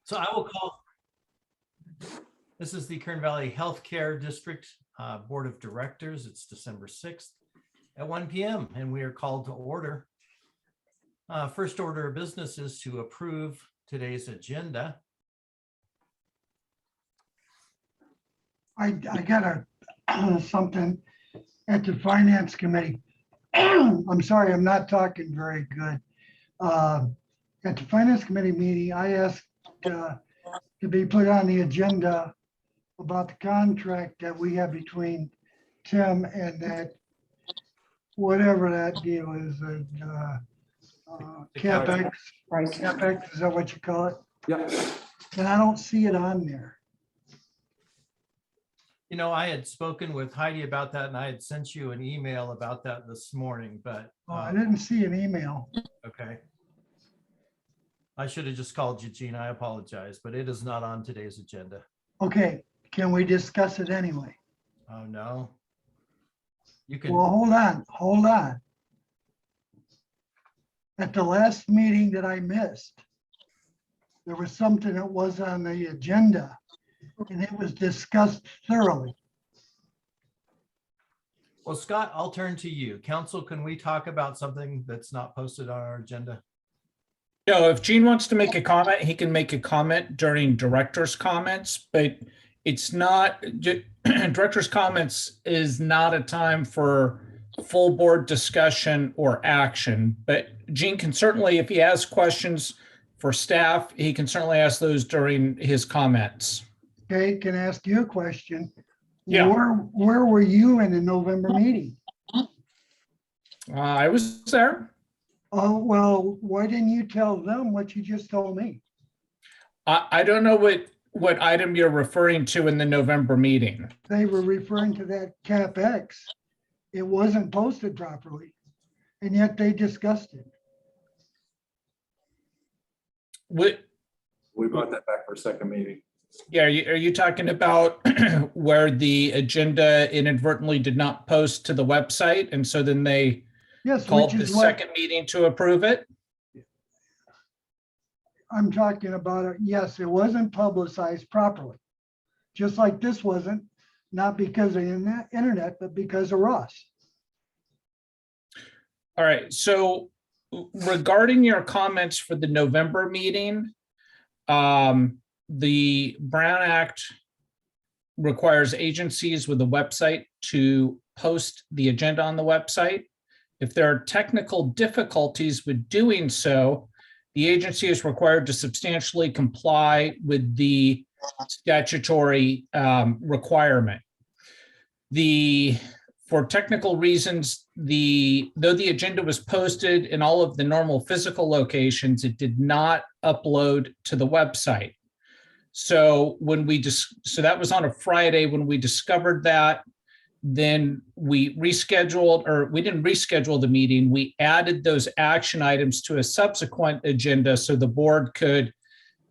So I will call. This is the Kern Valley Healthcare District Board of Directors. It's December 6th at 1 p.m. and we are called to order. First order of business is to approve today's agenda. I got something at the Finance Committee. I'm sorry, I'm not talking very good. At the Finance Committee meeting, I asked to be put on the agenda about the contract that we have between Tim and that, whatever that deal is, CapEx. CapEx, is that what you call it? Yeah. And I don't see it on there. You know, I had spoken with Heidi about that and I had sent you an email about that this morning, but. Oh, I didn't see an email. Okay. I should have just called you, Gene. I apologize, but it is not on today's agenda. Okay, can we discuss it anyway? Oh, no. You can. Well, hold on. At the last meeting that I missed, there was something that was on the agenda and it was discussed thoroughly. Well, Scott, I'll turn to you. Council, can we talk about something that's not posted on our agenda? No, if Gene wants to make a comment, he can make a comment during director's comments, but it's not, director's comments is not a time for full board discussion or action. But Gene can certainly, if he has questions for staff, he can certainly ask those during his comments. Okay, can I ask you a question? Yeah. Where were you in the November meeting? I was there. Oh, well, why didn't you tell them what you just told me? I don't know what item you're referring to in the November meeting. They were referring to that CapEx. It wasn't posted properly, and yet they discussed it. What, We brought that back for a second meeting. yeah, are you talking about where the agenda inadvertently did not post to the website, and so then they Yes, called which the is what second meeting to approve it? I'm talking about. It. Yes, it wasn't publicized properly. Just like this wasn't, not because of the internet, but because of Ross. All right, so regarding your comments for the November meeting, the Brown Act requires agencies with a website to post the agenda on the website. If there are technical difficulties with doing so, the agency is required to substantially comply with the statutory requirement. For technical reasons, though the agenda was posted in all of the normal physical locations, it did not upload to the website. So so that was on a Friday when we discovered that. Then we rescheduled, or we didn't reschedule the meeting. We added those action items to a subsequent agenda so the board could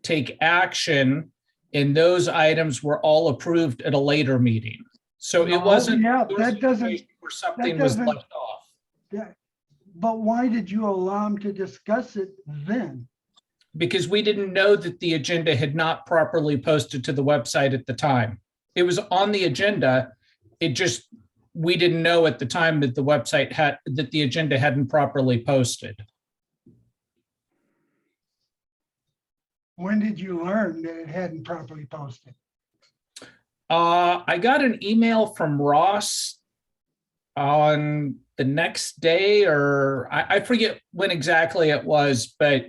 take action, and those items were all approved at a later meeting. So it wasn't. Yeah, that doesn't. Where something was doesn't- left off. Yeah, but why did you allow them to discuss it then? Because we didn't know that the agenda had not properly posted to the website at the time. It was on the agenda. It just, we didn't know at the time that that the agenda hadn't properly posted. When did you learn that it hadn't properly posted? I got an email from Ross on the next day, or I forget when exactly it was, but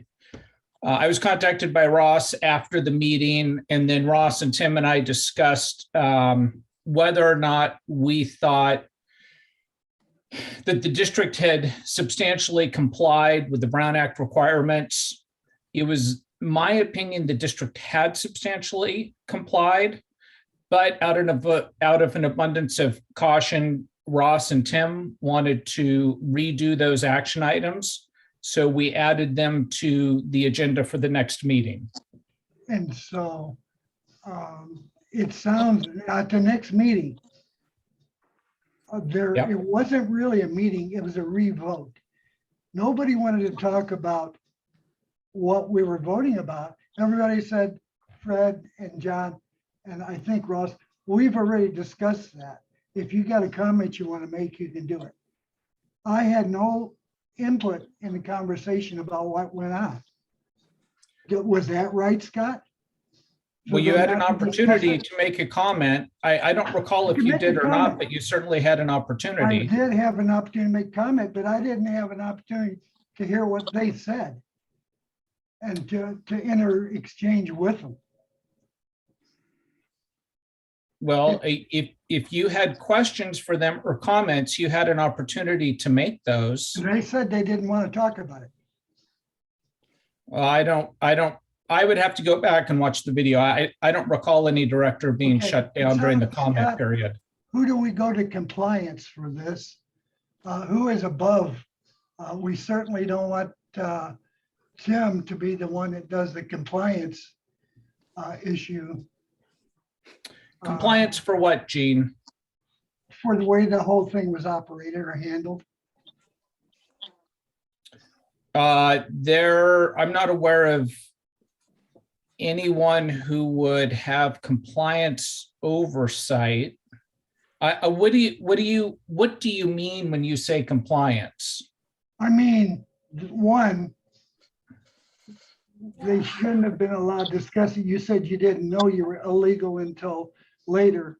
I was contacted by Ross after the meeting, and then Ross and Tim and I discussed whether or not we thought that the district had substantially complied with the Brown Act requirements. It was my opinion the district had substantially complied, but out of an abundance of caution, Ross and Tim wanted to redo those action items. So we added them to the agenda for the next meeting. And so it sounds at the next meeting, Yep. it wasn't really a meeting, it was a revote. Nobody wanted to talk about what we were voting about, everybody said, Fred and John, and I think Ross, we've already discussed that. If you got a comment you want to make, you can do it. I had no input in the conversation about what went on. Was that right, Scott? Well, you had an not to discuss opportunity it? to make a comment. I don't recall if You you make did a or not, comment. but you certainly had an I opportunity. did have an opportunity to make comment, but I didn't have an opportunity to hear what they said and to exchange with them. Well, if you had questions for them or comments, you had an opportunity to make those. And they said they didn't want to talk about it. Well, I would have to go back and watch the video. I don't recall any director being Okay. shut down during the comment Scott, period. Who do we go to compliance for this? Who is above? We certainly don't want Tim to be the one that does the compliance issue. Compliance for what, Gene? For the way the whole thing was operated or handled. I'm not aware of anyone who would have compliance oversight. What do you mean when you say compliance? I mean, one, they shouldn't have been allowed to discuss it. You said you didn't know you were illegal until later.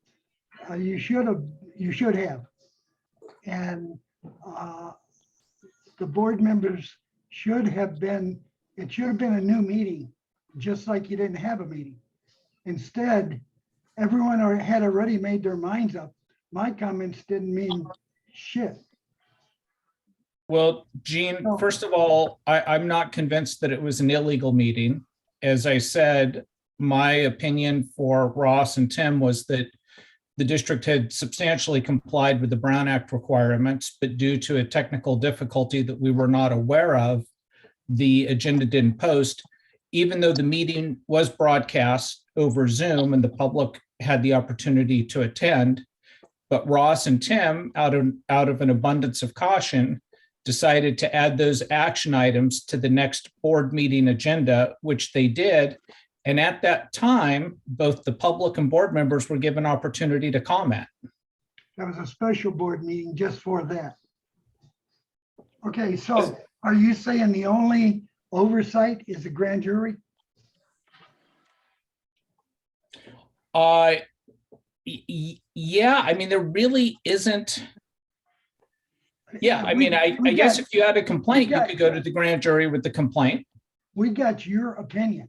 You should have. And the board members should have been, it should have been a new meeting, just like you didn't have a meeting. Instead, everyone had already made their minds up. My comments didn't mean shit. Well, Gene, No. first of all, I'm not convinced that it was an illegal meeting. As I said, my opinion for Ross and Tim was that the district had substantially complied with the Brown Act requirements, but due to a technical difficulty that we were not aware of, the agenda didn't post, even though the meeting was broadcast over Zoom and the public had the opportunity to attend. But Ross and Tim, out of an abundance of caution, decided to add those action items to the next board meeting agenda, which they did. And at that time, both the public and board members were given opportunity to comment. That was a special board meeting just for that. Okay, so are you saying the only oversight is the grand jury? Yeah, I mean, there really isn't. Yeah, I mean, I guess if you had a complaint, you could go to the grand jury with the complaint. We got your opinion,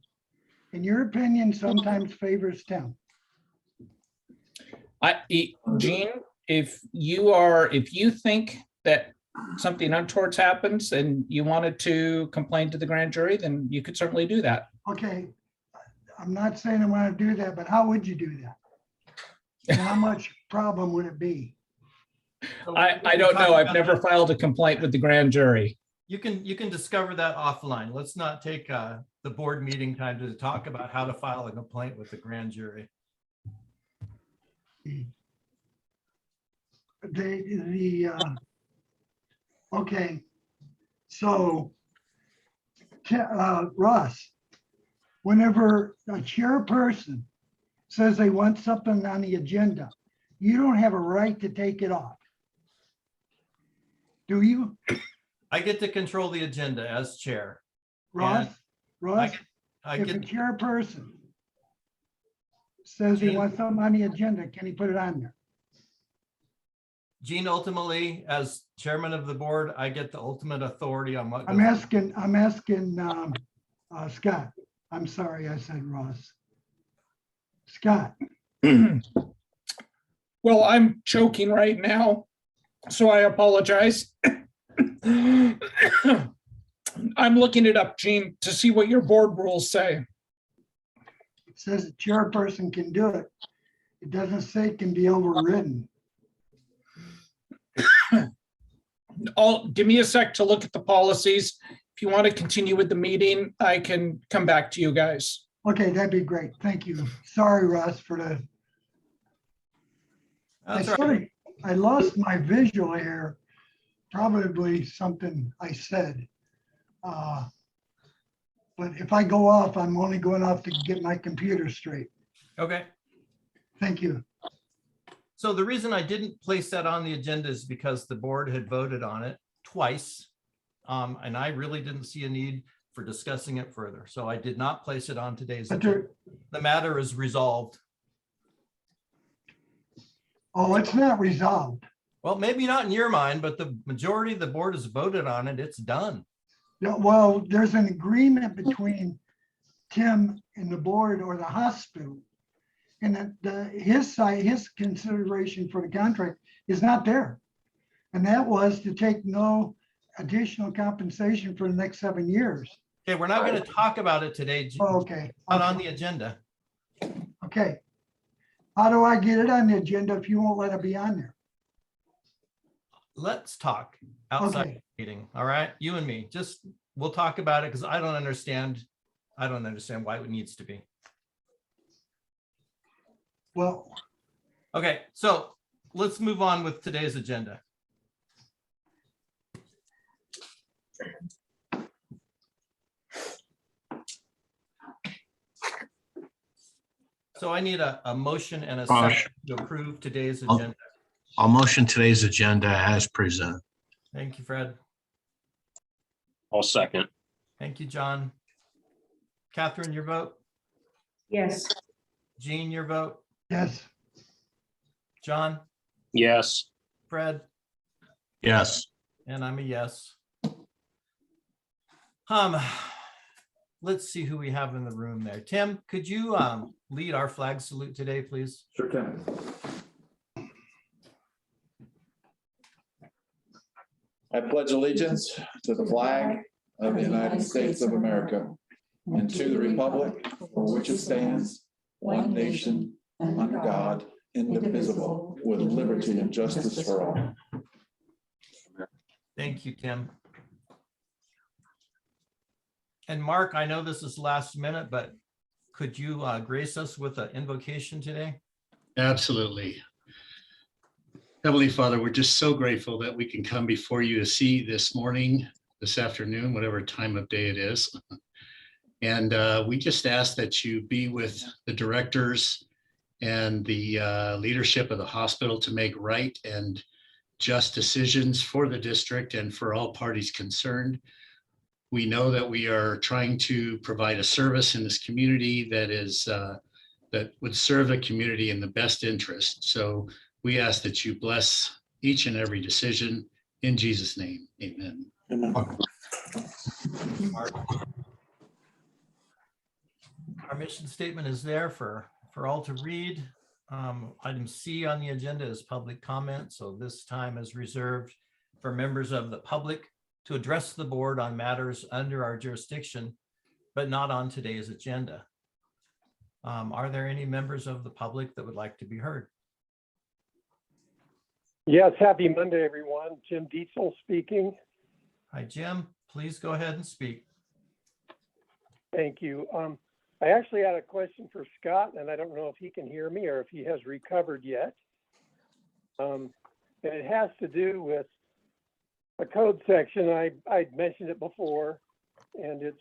and your opinion sometimes favors Tim. Gene, if you think that something untoward happens and you wanted to complain to the grand jury, then you could certainly do that. Okay, I'm not saying I want to do that, but how would you do that? And how much problem would it be? I don't know. I've never filed a complaint with the grand jury. You can discover that offline. Let's not take the board meeting time to talk about how to file a complaint with the grand jury. Okay, so Ross, whenever a chairperson says they want something on the agenda, you don't have a right to take it off. Do you, I get to control the agenda as chair. Ross? And Ross, I if a get, chairperson says he wants something on the agenda, can he put it on there? Gene, ultimately, as chairman of the board, I get the ultimate authority on what. I'm asking Scott. I'm sorry, I said Ross. Scott, Well, I'm choking right now, so I apologize. I'm looking it up, Gene, to see what your board rules say. it says the chairperson can do it. It doesn't say it can be overridden. Give me a sec to look at the policies. If you want to continue with the meeting, I can come back to you guys. Okay, that'd be great. Thank you. Sorry, Ross, for the, That's all right. I lost my visual here. Probably something I said. But if I go off, I'm only going off to get my computer straight. Okay. Thank you. So the reason I didn't place that on the agenda is because the board had voted on it twice. And I really didn't see a need for discussing it further. So I did not place it on today's But agenda. there, The matter is resolved. oh, it's not resolved. Well, maybe not in your mind, but the majority of the board has voted on it. It's done. Yeah, well, there's an agreement between Tim and the board or the hospital. And that his side, his consideration for the contract is not there. And that was to take no additional compensation for the next 7 years. Okay, we're not going to talk about it today. Oh, okay. Not on the agenda. Okay. How do I get it on the agenda if you won't let it be on there? Let's talk outside Okay. the meeting. All right, you and me. Just we'll talk about it because I don't understand why it needs to be. Well, Okay, so let's move on with today's agenda. So I need a motion and a second to approve today's agenda. I'll motion today's agenda as presented. Thank you, Fred. I'll second. Thank you, John. Catherine, your vote. Yes. Jean, your vote. yes, John, Yes. Fred, Yes, and I'm a yes. Let's see who we have in the room there. Tim, could you lead our flag salute today, please? Sure can. I pledge allegiance to the flag of the United States of America and to the republic for which it stands, one nation, under God, indivisible, with liberty and justice for all. Thank you, Tim. And Mark, I know this is last minute, but could you grace us with an invocation today? absolutely. Heavenly Father, we're just so grateful that we can come before you to see this morning, this afternoon, whatever time of day it is. And we just ask that you be with the directors and the leadership of the hospital to make right and just decisions for the district and for all parties concerned. We know that we are trying to provide a service in this community that is that would serve the community in the best interest. So we ask that you bless each and every decision in Jesus' name. Amen. Mark. Our mission statement is there for all to read. Item C on the agenda is public comment. So this time is reserved for members of the public to address the board on matters under our jurisdiction, but not on today's agenda. Are there any members of the public that would like to be heard? Yes, happy Monday, everyone. Jim Dietzel speaking. Hi, Jim. Please go ahead and speak. Thank you. I actually had a question for Scott, and I don't know if he can hear me or if he has recovered yet. And it has to do with a code section. I'd mentioned it before, and it's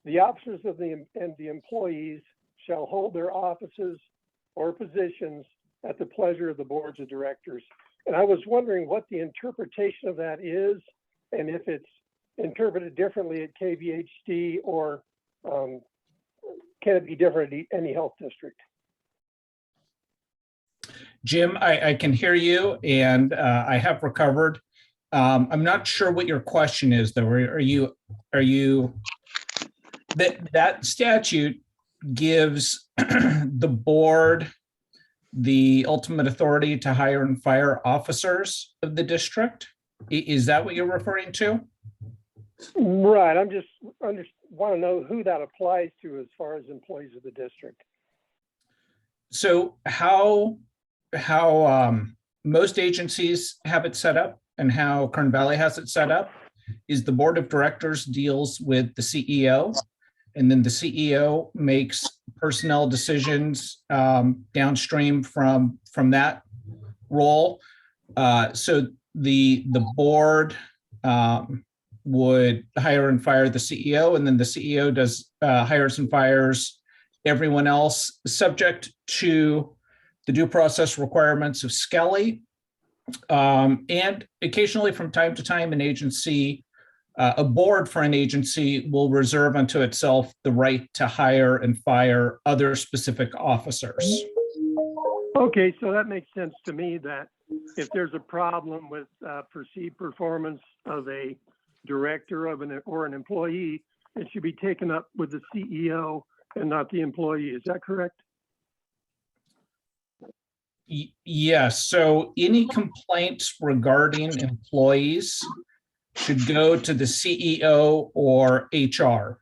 the officers of the employees shall hold their offices or positions at the pleasure of the boards of directors. And I was wondering what the interpretation of that is, and if it's interpreted differently at KVHD or can it be different at any health district? Jim, I can hear you and I have recovered. I'm not sure what your question is though. Are you that statute gives the board the ultimate authority to hire and fire officers of the district? Is that what you're referring to? Right. I'm just want to know who that applies to as far as employees of the district. So how most agencies have it set up and how Kern Valley has it set up is the board of directors deals with the CEO, and then the CEO makes personnel decisions downstream from that role. So the board would hire and fire the CEO, and then the CEO does hires and fires everyone else, subject to the due process requirements of Skelly. And occasionally, from time to time, an agency, a board for an agency will reserve unto itself the right to hire and fire other specific officers. Okay, so that makes sense to me that if there's a problem with perceived performance of a director or an employee, it should be taken up with the CEO and not the employee. Is that correct? Yes, so any complaints regarding employees should go to the CEO or HR.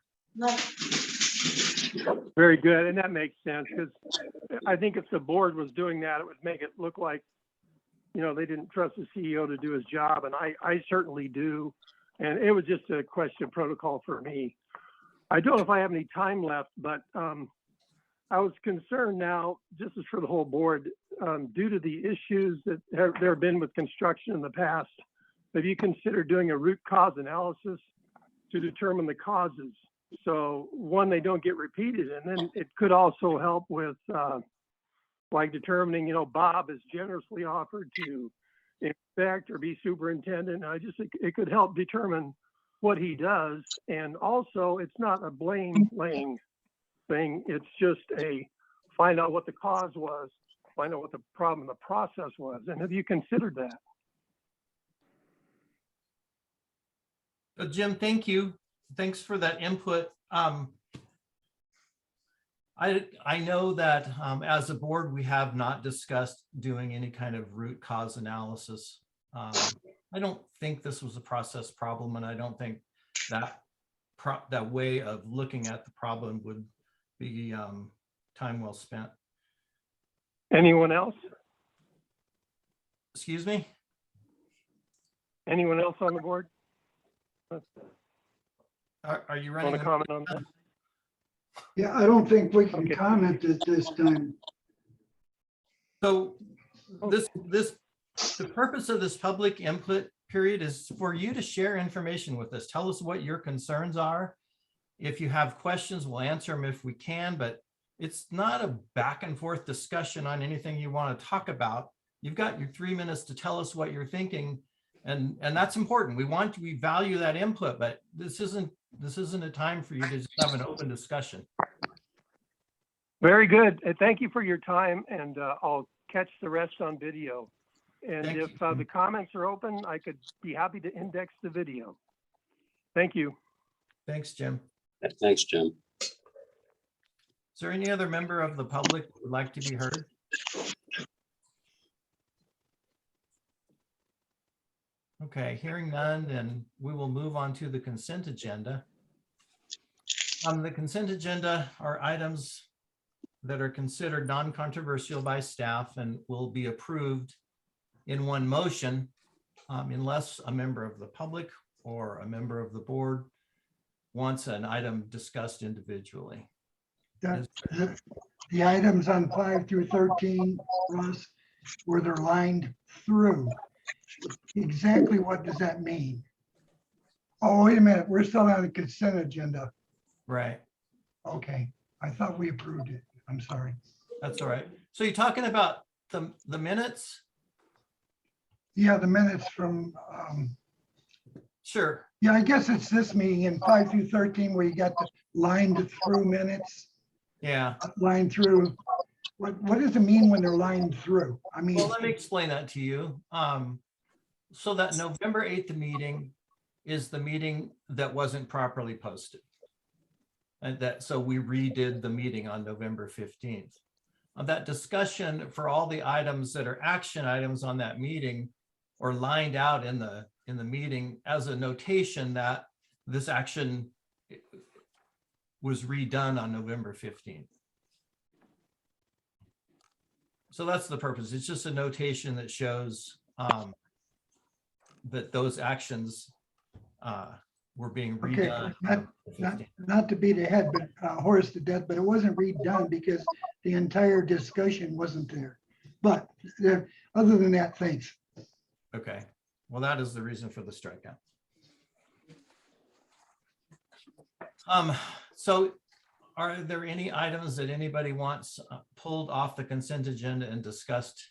Very good, and that makes sense, because I think if the board was doing that, it would make it look like, they didn't trust the CEO to do his job, and I certainly do. And it was just a question of protocol for me. I don't know if I have any time left, but I was concerned now, just as for the whole board, due to the issues that there have been with construction in the past, have you considered doing a root cause analysis to determine the causes? So one, they don't get repeated, and then it could also help with like determining, Bob is generously offered to inspect or be superintendent. It could help determine what he does. And also, it's not a blame laying thing. It's just find out what the cause was, find out what the problem in the process was. And have you considered that? Jim, thank you. Thanks for that input. I know that as a board, we have not discussed doing any kind of root cause analysis. I don't think this was a process problem, and I don't think that way of looking at the problem would be time well spent. Anyone else? Excuse me? Anyone else on the board? Are you running? Want to comment on that? Yeah, I don't think we can Okay. comment at this time. So the purpose of this public input period is for you to share information with us. Tell us what your concerns are. If you have questions, we'll answer them if we can, but it's not a back and forth discussion on anything you want to talk about. You've got your 3 minutes to tell us what you're thinking, and that's important. We value that input, but this isn't a time for you to just have an open discussion. Very good. And thank you for your time, and I'll catch the rest on video. And Thank if you. the comments are open, I could be happy to index the video. Thank you. Thanks, Jim. Thanks, Jim. Is there any other member of the public who would like to be heard? Okay, hearing none, then we will move on to the consent agenda. On the consent agenda are items that are considered non-controversial by staff and will be approved in one motion unless a member of the public or a member of the board wants an item discussed individually. The items on 5 through 13, Russ, where they're lined through. Exactly what does that mean? Oh, wait a minute, we're still on the consent agenda. Right, Okay, I thought we approved it. I'm sorry. that's all right. So you're talking about the minutes? Yeah, the minutes from, Sure. yeah, I guess it's this meeting in 5 through 13 where you got the lined through minutes, Yeah. lined through. What does it mean when they're lined through? I mean, Well, let me explain that to you. So that November 8th meeting is the meeting that wasn't properly posted. And so we redid the meeting on November 15th. That discussion for all the items that are action items on that meeting or lined out in the meeting as a notation that this action was redone on November 15th. So that's the purpose. It's just a notation that shows that those actions were being okay, redone. not to beat ahead, but horse to death, but it wasn't redone because the entire discussion wasn't there. But other than that, thanks. Okay, well, that is the reason for the strikeout. So are there any items that anybody wants pulled off the consent agenda and discussed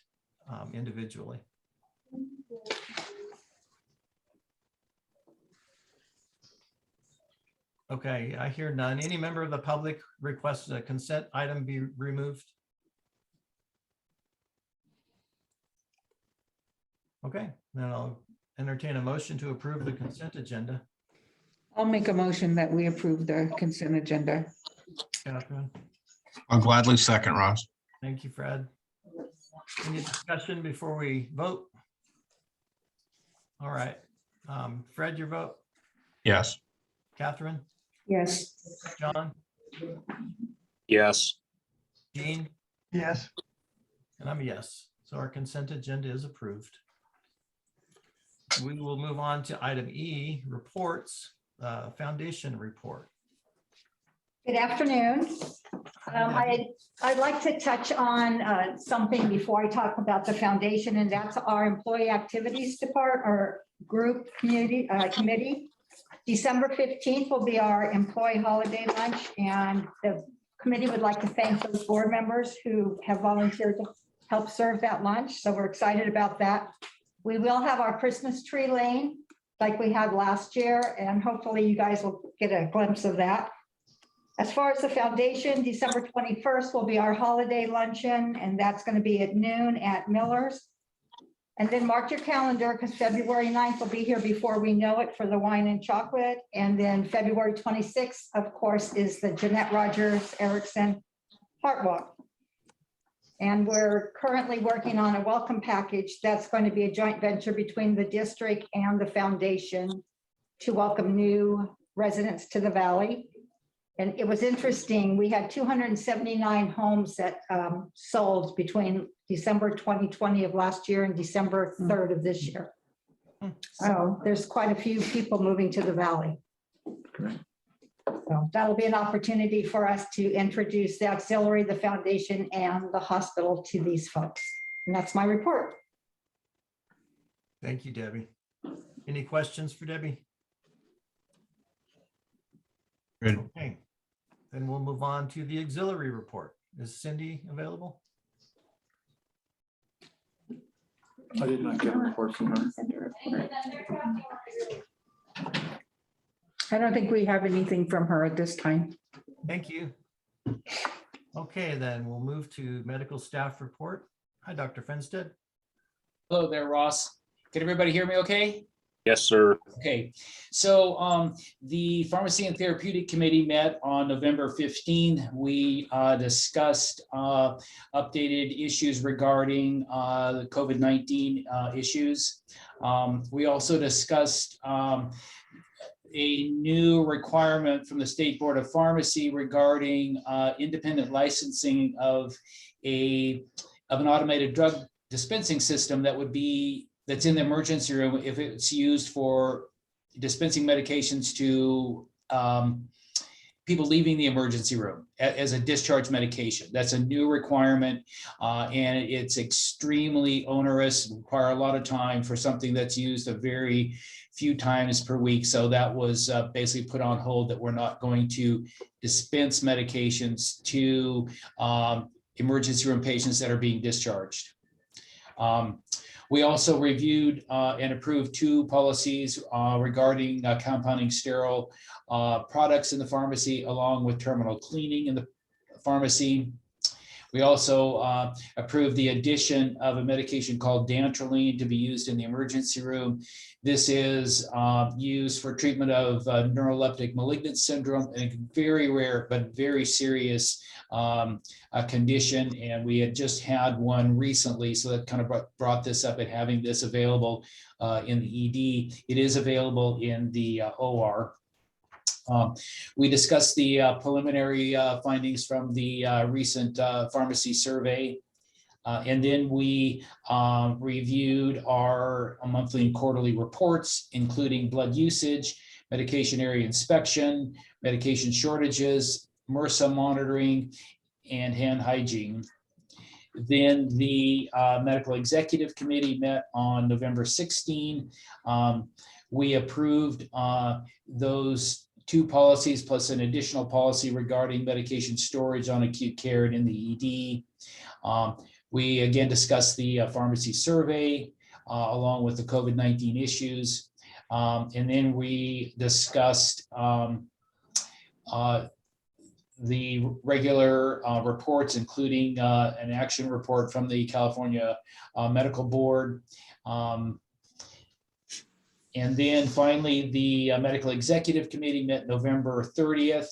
individually? Okay, I hear none. Any member of the public requests a consent item be removed? Okay, then I'll entertain a motion to approve the consent agenda. I'll make a motion that we approve the consent agenda. Catherine, I'll gladly second, Ross. thank you, Fred. Any discussion before we vote? All right, Fred, your vote. Yes. Catherine, Yes. John, Yes. Dean, Yes, and I'm a yes. So our consent agenda is approved. We will move on to item E, reports, foundation report. Good afternoon. I'd like to touch on something before I talk about the foundation, and that's our employee activities department or group community committee. December 15th will be our employee holiday lunch, and the committee would like to thank those board members who have volunteered to help serve that lunch. So we're excited about that. We will have our Christmas tree lane like we had last year, and hopefully you guys will get a glimpse of that. As far as the foundation, December 21st will be our holiday luncheon, and that's going to be at noon at Miller's. And then mark your calendar because February 9th will be here before we know it for the wine and chocolate. And then February 26th, of course, is the Jeanette Rogers Erickson Heart Walk. And we're currently working on a welcome package that's going to be a joint venture between the district and the foundation to welcome new residents to the valley. And it was interesting, we had 279 homes that sold between December 2020 of last year and December 3rd of this year. So there's quite a few people moving to the valley. Great. So that'll be an opportunity for us to introduce the auxiliary, the foundation, and the hospital to these folks. And that's my report. Thank you, Debbie. Any questions for Debbie? Good. Okay, then we'll move on to the auxiliary report. Is Cindy available? I did not get a report from her. I don't think we have anything from her at this time. Thank you. Okay, then we'll move to medical staff report. Hi, Dr. Fenstead. Hello there, Ross. Can everybody hear me okay? Yes, sir. Okay, so the Pharmacy and Therapeutic Committee met on November 15. We discussed updated issues regarding the COVID-19 issues. We also discussed a new requirement from the State Board of Pharmacy regarding independent licensing of an automated drug dispensing system that's in the emergency room if it's used for dispensing medications to people leaving the emergency room as a discharge medication. That's a new requirement, and it's extremely onerous, require a lot of time for something that's used a very few times per week. So that was basically put on hold, that we're not going to dispense medications to emergency room patients that are being discharged. We also reviewed and approved 2 policies regarding compounding sterile products in the pharmacy, along with terminal cleaning in the pharmacy. We also approved the addition of a medication called dantrolene to be used in the emergency room. This is used for treatment of neuroleptic malignant syndrome, and a very rare but very serious condition. And we had just had one recently, so that kind of brought this up, and having this available in the ED. It is available in the OR. We discussed the preliminary findings from the recent pharmacy survey. And then we reviewed our monthly and quarterly reports, including blood usage, medication area inspection, medication shortages, MRSA monitoring, and hand hygiene. Then the Medical Executive Committee met on November 16. We approved those two policies plus an additional policy regarding medication storage on acute care and in the ED. We again discussed the pharmacy survey along with the COVID-19 issues. And then we discussed the regular reports, including an action report from the California Medical Board. And then finally, the Medical Executive Committee met November 30th.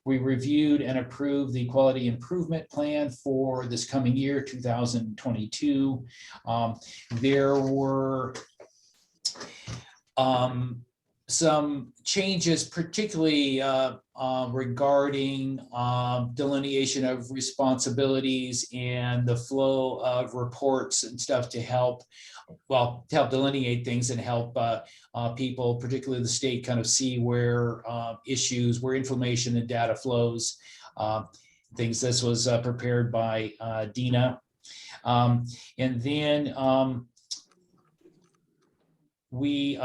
We reviewed and approved the Quality Improvement Plan for this coming year, 2022. There were some changes, particularly regarding delineation of responsibilities and the flow of reports and stuff to help delineate things and help people, particularly the state, kind of see where issues, where information and data flows. Things. This was prepared by Dina. And then we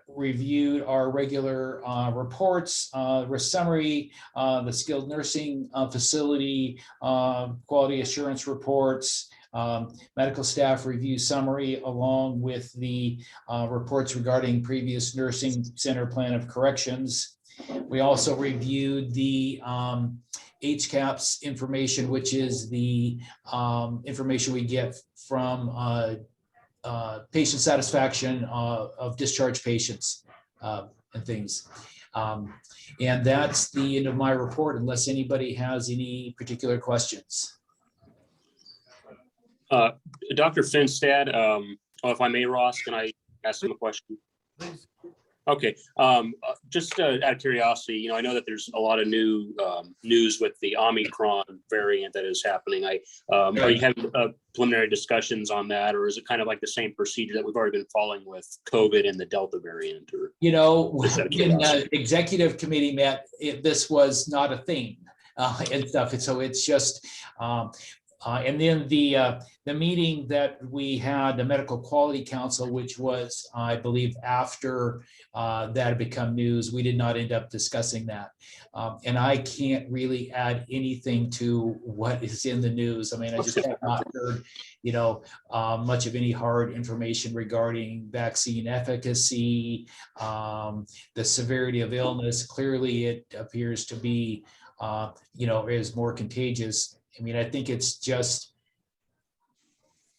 reviewed our regular reports, summary, the skilled nursing facility, quality assurance reports, medical staff review summary, along with the reports regarding previous nursing center plan of corrections. We also reviewed the HCAHPS information, which is the information we get from patient satisfaction of discharged patients and things. And that's the end of my report, unless anybody has any particular questions. Dr. Finstad, if I may, Ross, can I ask him a question? Please. Okay, just out of curiosity, I know that there's a lot of new news with the Omicron variant that is happening. Are you having preliminary discussions on that, or is it kind of like the same procedure that we've already been following with COVID and the Delta variant? Or when the executive committee met, this was not a thing and stuff. And so it's just, and then the meeting that we had, the Medical Quality Council, which was, I believe, after that had become news, we did not end up discussing that. And I can't really add anything to what is in the news. I mean, I just have not heard, much of any hard information regarding vaccine efficacy, the severity of illness. Clearly, it appears to be, is more contagious. I mean, I think it's just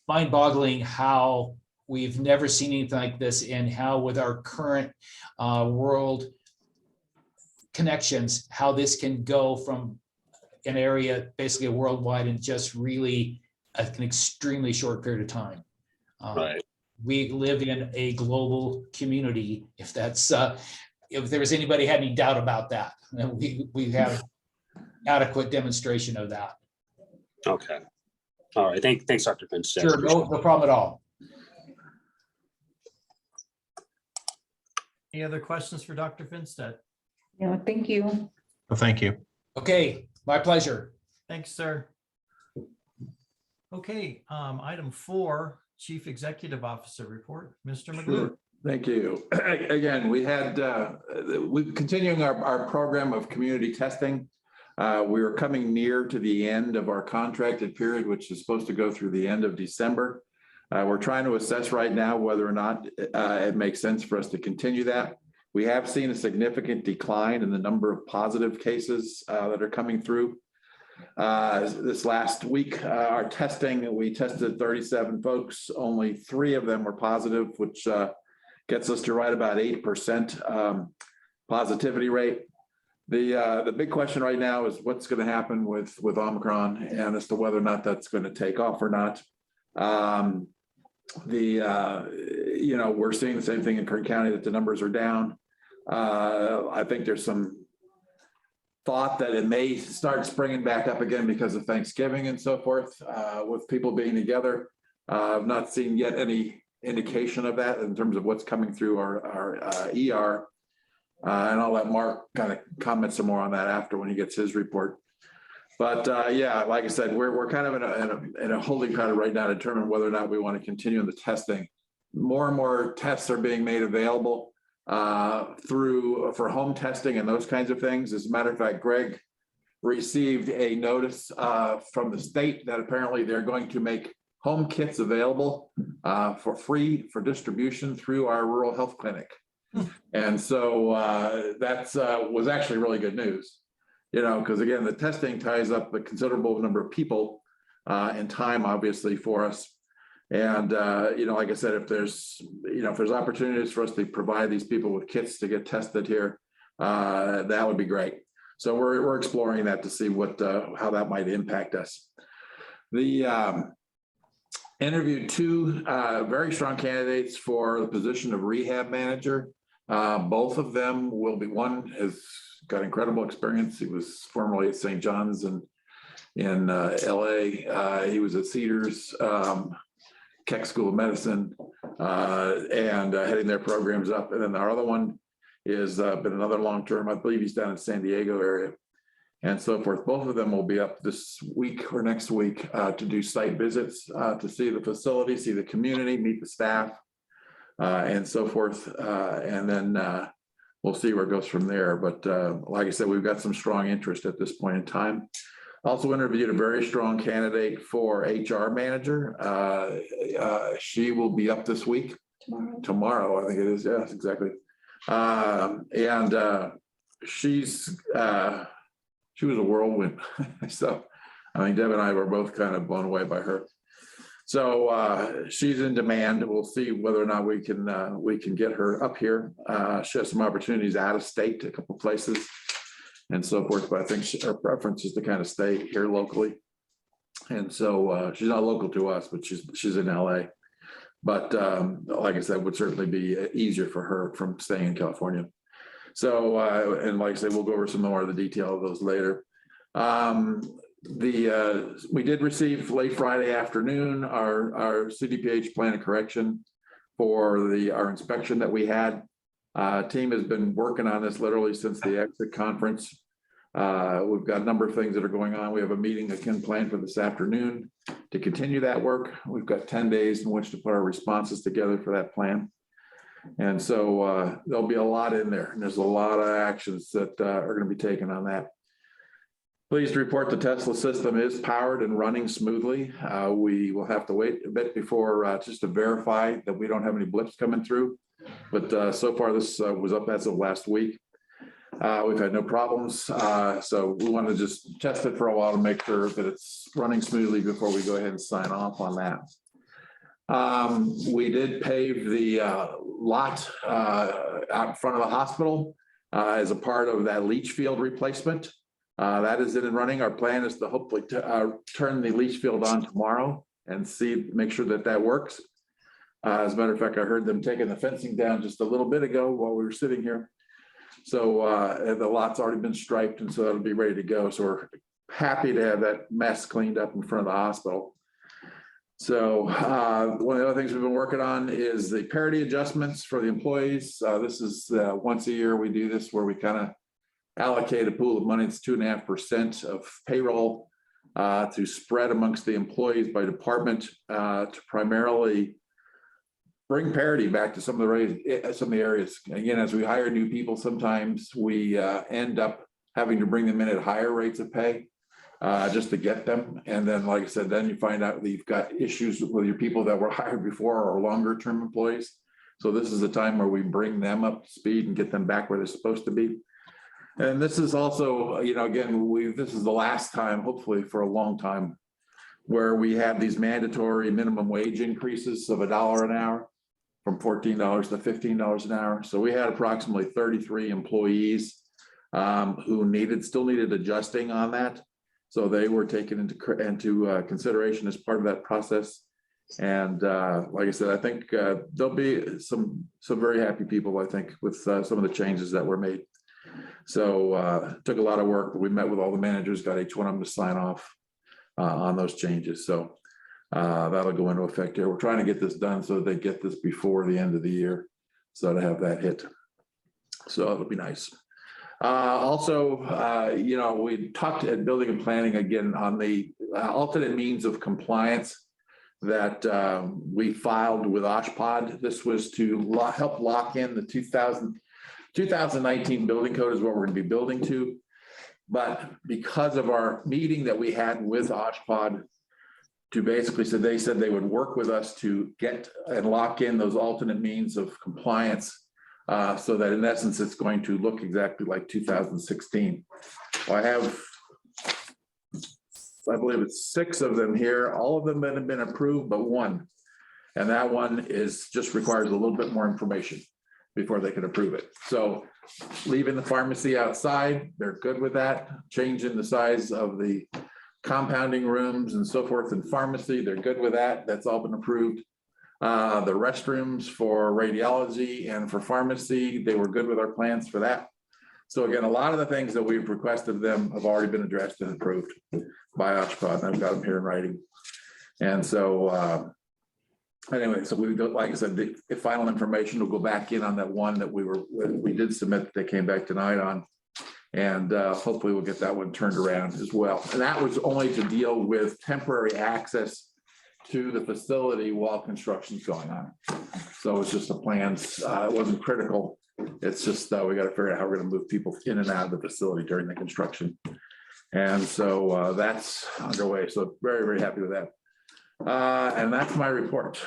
mind-boggling how we've never seen anything like this, and how with our current world connections, how this can go from an area, basically worldwide, in just really an extremely short period of time. Right. We live in a global community. If that's, if there was anybody had any doubt about that, we have adequate demonstration of that. Okay. All right. Thanks, Dr. Finstad. Sure, no problem at all. Any other questions for Dr. Finstad? No, thank you. Well, thank you. Okay, my pleasure. Thanks, sir. Okay, item 4, Chief Executive Officer report, Mr. McGlue. Sure. Thank you. Again, we're continuing our program of community testing. We are coming near to the end of our contracted period, which is supposed to go through the end of December. We're trying to assess right now whether or not it makes sense for us to continue that. We have seen a significant decline in the number of positive cases that are coming through. This last week, our testing, we tested 37 folks. Only 3 of them were positive, which gets us to right about 8% positivity rate. The big question right now is what's going to happen with Omicron, and as to whether or not that's going to take off or not. We're seeing the same thing in Kern County, that the numbers are down. I think there's some thought that it may start springing back up again because of Thanksgiving and so forth, with people being together. I've not seen yet any indication of that in terms of what's coming through our ER. And I'll let Mark kind of comment some more on that after when he gets his report. But yeah, like I said, we're kind of in a holding pattern right now to determine whether or not we want to continue in the testing. More and more tests are being made available. for home testing and those kinds of things. As a matter of fact, Greg received a notice from the state that apparently they're going to make home kits available for free for distribution through our rural health clinic. And so that's was actually really good news, you know, because again, the testing ties up a considerable number of people and time, obviously, for us. And, you know, like I said, if there's opportunities for us to provide these people with kits to get tested here, that would be great. So we're exploring that to see how that might impact us. The interviewed two very strong candidates for the position of rehab manager. Both of them will be, one has got incredible experience. He was formerly at St. John's in LA. He was at Cedars, Keck School of Medicine, and heading their programs up. And then our other one is been another long-term, I believe he's down in San Diego area and so forth. Both of them will be up this week or next week to do site visits, to see the facility, see the community, meet the staff, and so forth. And then we'll see where it goes from there. But like I said, we've got some strong interest at this point in time. Also interviewed a very strong candidate for HR manager. She will be up this week. Tomorrow, I think it is. Yes, exactly. She was a whirlwind. So I mean, Deb and I were both kind of blown away by her. So she's in demand. We'll see whether or not we can get her up here. She has some opportunities out of state, a couple places and so forth, but I think her preference is to kind of stay here locally. And so she's not local to us, but she's in LA. But like I said, would certainly be easier for her from staying in California. So, and like I said, we'll go over some more of the detail of those later. We did receive late Friday afternoon our CDPH plan of correction for our inspection that we had. Team has been working on this literally since the exit conference. We've got a number of things that are going on. We have a meeting again planned for this afternoon to continue that work. We've got 10 days in which to put our responses together for that plan. And so there'll be a lot in there, and there's a lot of actions that are going to be taken on that. Pleased to report the Tesla system is powered and running smoothly. We will have to wait a bit before just to verify that we don't have any blips coming through. But so far this was up as of last week. We've had no problems. So we want to just test it for a while to make sure that it's running smoothly before we go ahead and sign off on that. We did pave the lot out in front of the hospital as a part of that leach field replacement. That is in and running. Our plan is to hopefully turn the leach field on tomorrow and make sure that works. As a matter of fact, I heard them taking the fencing down just a little bit ago while we were sitting here. So the lot's already been striped, and so that'll be ready to go. So we're happy to have that mess cleaned up in front of the hospital. So one of the other things we've been working on is the parity adjustments for the employees. This is once a year we do this, where we kind of allocate a pool of money. It's 2.5% of payroll to spread amongst the employees by department to primarily bring parity back to some of the areas. Again, as we hire new people, sometimes we end up having to bring them in at higher rates of pay just to get them. And then, like I said, then you find out that you've got issues with your people that were hired before or longer term employees. So this is the time where we bring them up to speed and get them back where they're supposed to be. And this is also, you know, again, this is the last time, hopefully for a long time, where we have these mandatory minimum wage increases of $1 an hour from $14 to $15 an hour. So we had approximately 33 employees who still needed adjusting on that. So they were taken into consideration as part of that process. And like I said, I think there'll be some very happy people, I think, with some of the changes that were made. So it took a lot of work, but we met with all the managers, got each one of them to sign off on those changes. So that'll go into effect here. We're trying to get this done so that they get this before the end of the year, so to have that hit. So it'll be nice. Also, you know, we talked at building and planning again on the alternate means of compliance that we filed with OSHPD. This was to help lock in the 2000. 2019 building code is what we're going to be building to. But because of our meeting that we had with OSHPD to basically, so they said they would work with us to get and lock in those alternate means of compliance, so that in essence, it's going to look exactly like 2016. I believe it's 6 of them here. All of them have been approved, but one. And that one just requires a little bit more information before they can approve it. So leaving the pharmacy outside, they're good with that. Changing the size of the compounding rooms and so forth in pharmacy, they're good with that. That's all been approved. The restrooms for radiology and for pharmacy, they were good with our plans for that. So again, a lot of the things that we've requested of them have already been addressed and approved by OSHPD. I've got them here in writing. And so anyway, so we go, like I said, the final information will go back in on that one that we did submit that they came back tonight on. And hopefully we'll get that one turned around as well. And that was only to deal with temporary access to the facility while construction's going on. So it's just the plans. It wasn't critical. It's just we got to figure out how we're going to move people in and out of the facility during the construction. And so that's underway. So very, very happy with that. And that's my report.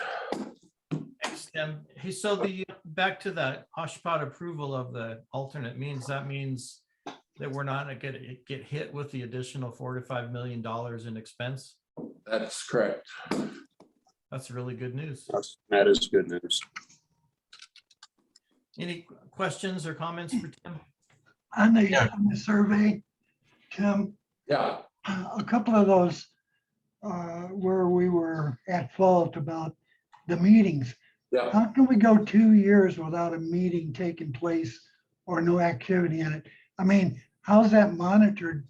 Thanks, Tim. Hey, so back to the OSHPD approval of the alternate means, that means that we're not going to get hit with the additional $4 to $5 million in expense? That's correct. That's really good news. That is good news. Any questions or comments for Tim? On the survey, Tim, Yeah. a couple of those where we were at fault about the meetings. Yeah. How can we go 2 years without a meeting taking place or no activity in it? I mean, how's that monitored?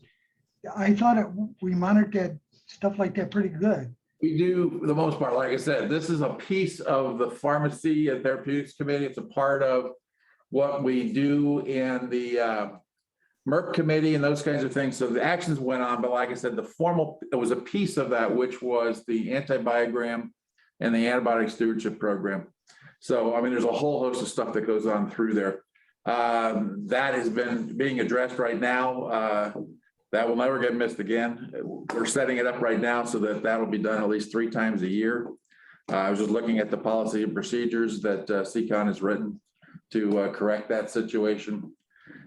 I thought we monitored stuff like that pretty good. We do for the most part. Like I said, this is a piece of the Pharmacy and Therapeutics Committee. It's a part of what we do in the Merck Committee and those kinds of things. So the actions went on, but like I said, there was a piece of that, which was the antibiogram and the antibiotic stewardship program. So, I mean, there's a whole host of stuff that goes on through there. That has been being addressed right now. That will never get missed again. We're setting it up right now so that that'll be done at least 3 times a year. I was just looking at the policy and procedures that CCON has written to correct that situation.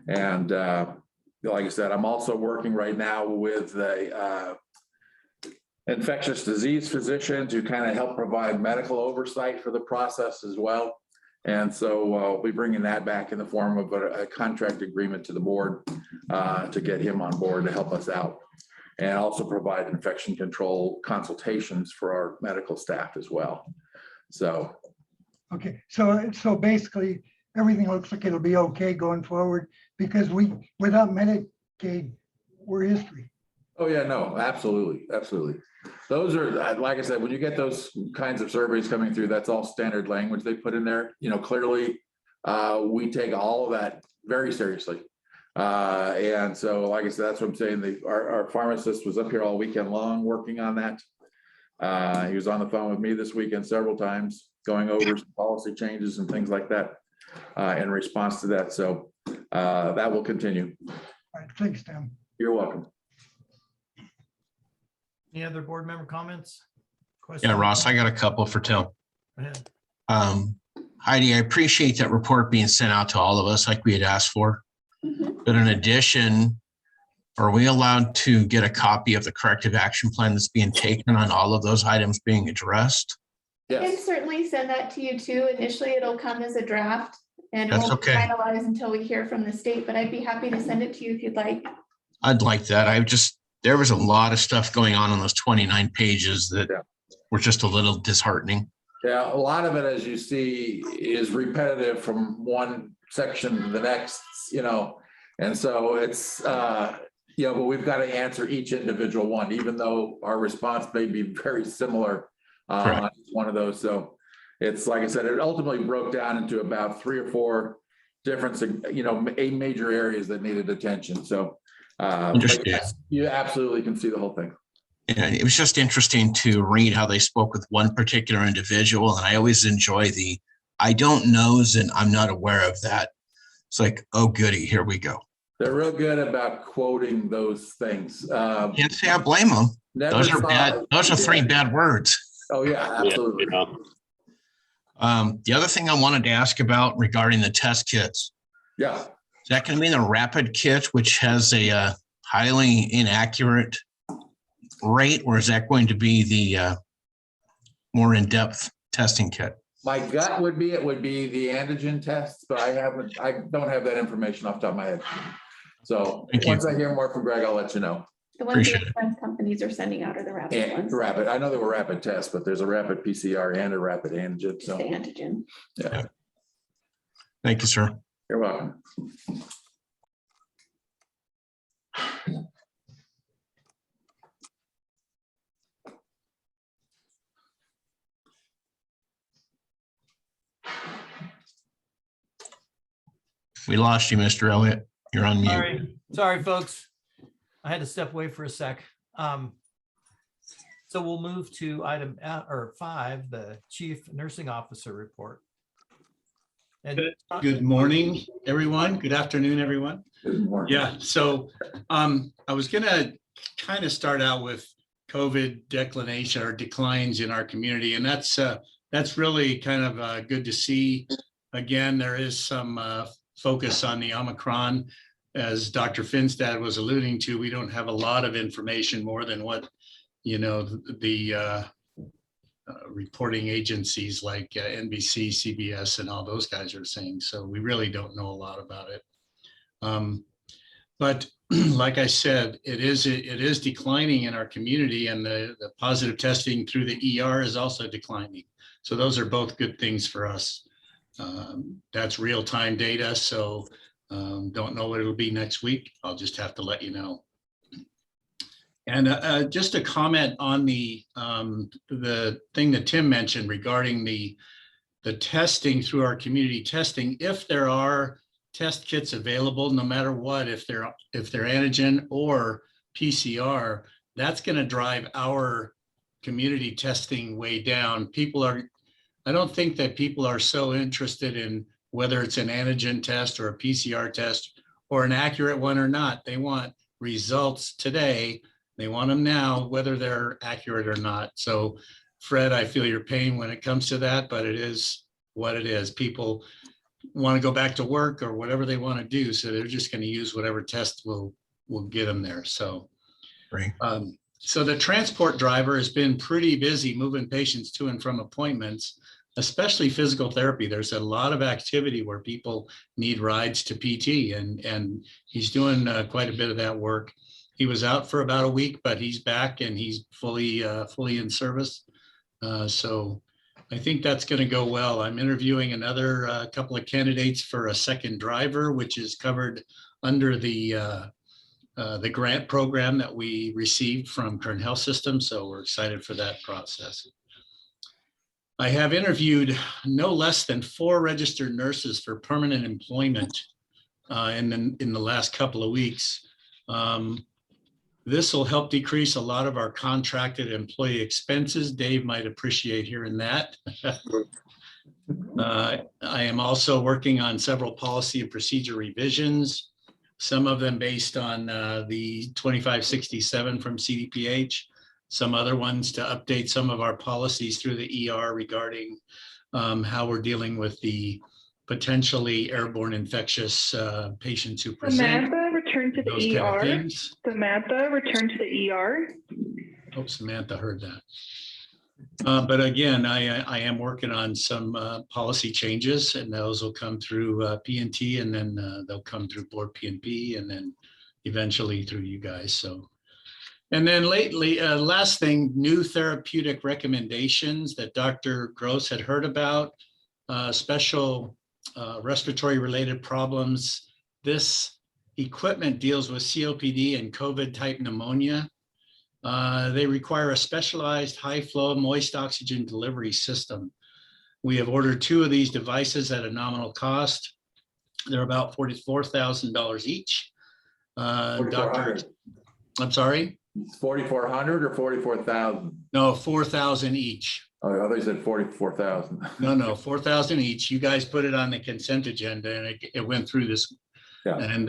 And like I said, I'm also working right now with a infectious disease physician to kind of help provide medical oversight for the process as well. And so we'll be bringing that back in the form of a contract agreement to the board to get him on board to help us out, and also provide infection control consultations for our medical staff as well. So. Okay, so basically everything looks like it'll be okay going forward because without Medicaid, we're history. Oh yeah, no, absolutely, absolutely. Those are, like I said, when you get those kinds of surveys coming through, that's all standard language they put in there. You know, clearly, we take all of that very seriously. And so, like I said, that's what I'm saying. Our pharmacist was up here all weekend long working on that. He was on the phone with me this weekend several times, going over some policy changes and things like that in response to that. So that will continue. All right, thanks, Tim. You're welcome. Any other board member comments? Questions? Yeah, Ross, I got a couple for Tim. Go ahead. Heidi, I appreciate that report being sent out to all of us like we had asked for. But in addition, are we allowed to get a copy of the corrective action plan that's being taken on all of those items being addressed? I can Yes. certainly send that to you too. Initially, it'll come as a draft and it That's won't be okay. finalized until we hear from the state, but I'd be happy to send it to you if you'd like. I'd like that. There was a lot of stuff going on those 29 pages that were just a little disheartening. Yeah, a lot of it, as you see, is repetitive from one section to the next, you know, and so it's, you know, but we've got to answer each individual one, even though our response may be very similar on one of those. So it's, like I said, it ultimately broke down into about 3 or 4 different, you know, 8 major areas that needed attention. So yes, you absolutely can see the whole thing. And it was just interesting to read how they spoke with one particular individual. And I always enjoy the I don't knows and I'm not aware of that. It's like, oh goody, here we go. They're real good about quoting those things. Can't say I blame them. Never Those are thought- bad. Those are three bad words. Oh, yeah, absolutely. Yeah, The other thing I wanted to ask about regarding the test kits, Yeah. is that going to be the rapid kit, which has a highly inaccurate rate, or is that going to be the more in-depth testing kit? My gut would be, it would be the antigen tests, but I don't have that information off the top of my head. So Thank you. once I hear more from Greg, I'll let you know. The ones the Appreciate it. insurance companies are sending out are the rapid And ones. rapid, I know there were rapid tests, but there's a rapid PCR and a rapid antigen. Just So, the antigen. yeah, Thank you, sir. you're welcome. We lost you, Mr. Elliott. You're on mute. Sorry, folks. I had to step away for a sec. So we'll move to item 5, the Chief Nursing Officer report. And Good morning, everyone. Good afternoon, everyone. Good morning. Yeah, so I was gonna kind of start out with COVID declination or declines in our community, and that's really kind of good to see. Again, there is some focus on the Omicron. As Dr. Finstad was alluding to, we don't have a lot of information more than what, you know, the reporting agencies like NBC, CBS, and all those guys are saying. So we really don't know a lot about it. But like I said, it is declining in our community, and the positive testing through the ER is also declining. So those are both good things for us. That's real-time data, so don't know what it'll be next week. I'll just have to let you know. And just a comment on the thing that Tim mentioned regarding the testing through our community testing. If there are test kits available, no matter what, if they're antigen or PCR, that's going to drive our community testing way down. I don't think that people are so interested in whether it's an antigen test or a PCR test or an accurate one or not. They want results today. They want them now, whether they're accurate or not. So Fred, I feel your pain when it comes to that, but it is what it is. People want to go back to work or whatever they want to do. So they're just going to use whatever test will get them there. So, Right. So the transport driver has been pretty busy moving patients to and from appointments, especially physical therapy. There's a lot of activity where people need rides to PT, and he's doing quite a bit of that work. He was out for about a week, but he's back and he's fully in service. So I think that's going to go well. I'm interviewing another couple of candidates for a second driver, which is covered under the grant program that we received from Kern Health System. So we're excited for that process. I have interviewed no less than 4 registered nurses for permanent employment in the last couple of weeks. This will help decrease a lot of our contracted employee expenses. Dave might appreciate hearing that. I am also working on several policy and procedure revisions, some of them based on the 2567 from CDPH, some other ones to update some of our policies through the ER regarding how we're dealing with the potentially airborne infectious patients who present. Samantha, return to the ER. Samantha, return to the ER. Hope Samantha heard that. But again, I am working on some policy changes, and those will come through PNT, and then they'll come through board PNP, and then eventually through you guys. So, and then lately, last thing, new therapeutic recommendations that Dr. Gross had heard about, special respiratory related problems. This equipment deals with COPD and COVID type pneumonia. They require a specialized high flow moist oxygen delivery system. We have ordered 2 of these devices at a nominal cost. They're about $44,000 each. I'm sorry? It's 4,400 or 44,000? No, 4,000 each. Oh, I thought you said 44,000. No, 4,000 each. You guys put it on the consent agenda and it went through this. Yeah. And,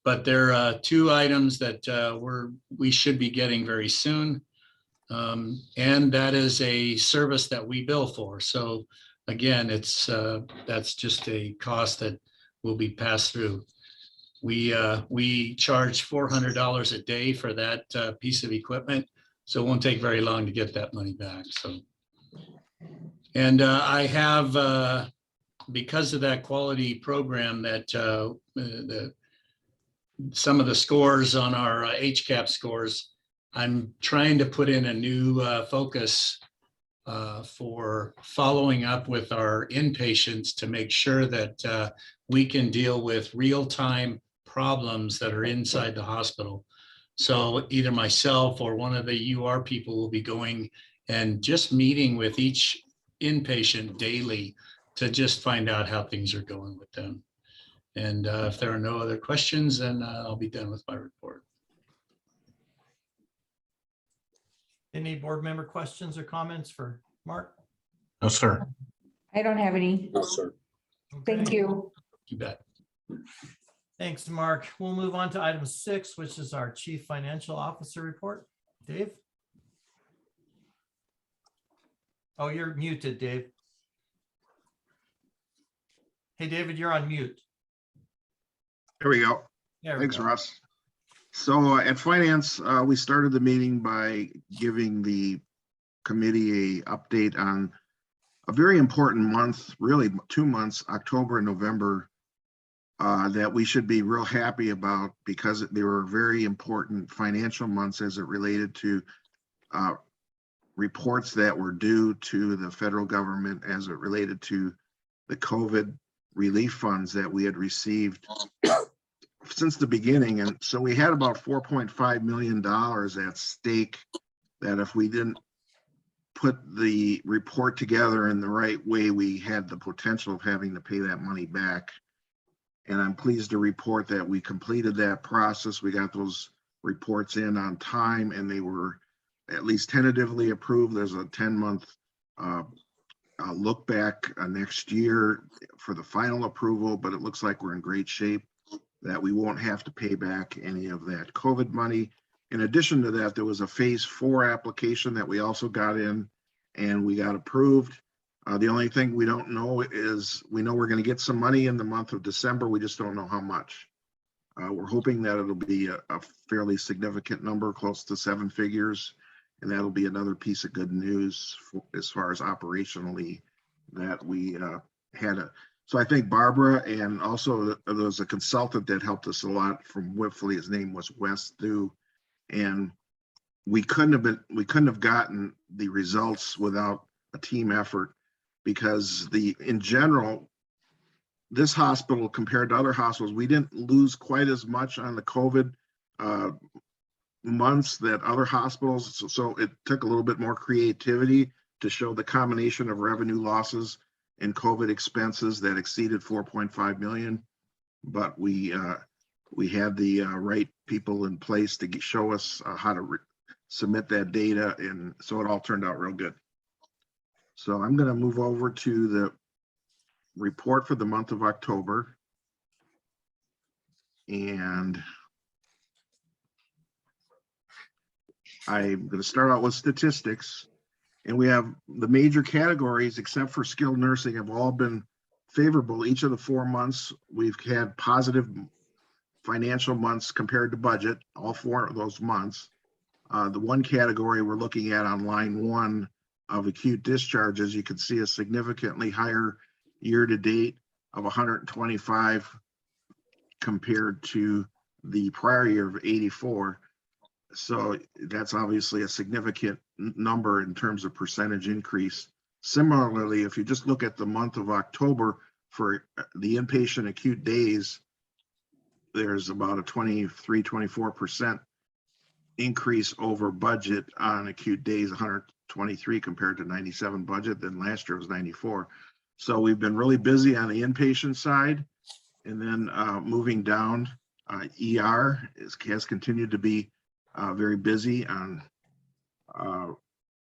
but there are two items that we should be getting very soon. And that is a service that we bill for. So again, that's just a cost that will be passed through. We charge $400 a day for that piece of equipment. So it won't take very long to get that money back. So, and I have, because of that quality program that some of the scores on our HCAP scores, I'm trying to put in a new focus for following up with our inpatients to make sure that we can deal with real-time problems that are inside the hospital. So either myself or one of the UR people will be going and just meeting with each inpatient daily to just find out how things are going with them. And if there are no other questions, then I'll be done with my report. Any board member questions or comments for Mark? No, sir. I don't have any. No, sir. Thank you. You bet. Thanks, Mark. We'll move on to item 6, which is our Chief Financial Officer report. Dave? Oh, you're muted, Dave. Hey, David, you're on mute. There we go. There we Thanks, go. Russ. So at Finance, we started the meeting by giving the committee a update on a very important month, really 2 months, October and November, that we should be real happy about because they were very important financial months as it related to reports that were due to the federal government as it related to the COVID relief funds that we had received since the beginning. And so we had about $4.5 million at stake that if we didn't put the report together in the right way, we had the potential of having to pay that money back. And I'm pleased to report that we completed that process. We got those reports in on time and they were at least tentatively approved. There's a 10-month look back next year for the final approval, but it looks like we're in great shape that we won't have to pay back any of that COVID money. In addition to that, there was a phase 4 application that we also got in and we got approved. The only thing we don't know is we know we're going to get some money in the month of December. We just don't know how much. We're hoping that it'll be a fairly significant number, close to 7 figures. And that'll be another piece of good news as far as operationally that we had a. So I think Barbara and also there was a consultant that helped us a lot from Whipfley. His name was Wes Thu, and we couldn't have gotten the results without a team effort because in general, this hospital compared to other hospitals, we didn't lose quite as much on the COVID months that other hospitals. So it took a little bit more creativity to show the combination of revenue losses and COVID expenses that exceeded 4.5 million. But we had the right people in place to show us how to submit that data. And so it all turned out real good. So I'm going to move over to the report for the month of October. And I'm going to start out with statistics, and we have the major categories except for skilled nursing have all been favorable. Each of the 4 months we've had positive financial months compared to budget, all 4 of those months. The one category we're looking at on line 1 of acute discharges, you can see a significantly higher year to date of 125 compared to the prior year of 84. So that's obviously a significant number in terms of percentage increase. Similarly, if you just look at the month of October for the inpatient acute days, there's about a 23-24% increase over budget on acute days, 123 compared to 97 budget. Then last year was 94. So we've been really busy on the inpatient side. And then moving down, ER has continued to be very busy on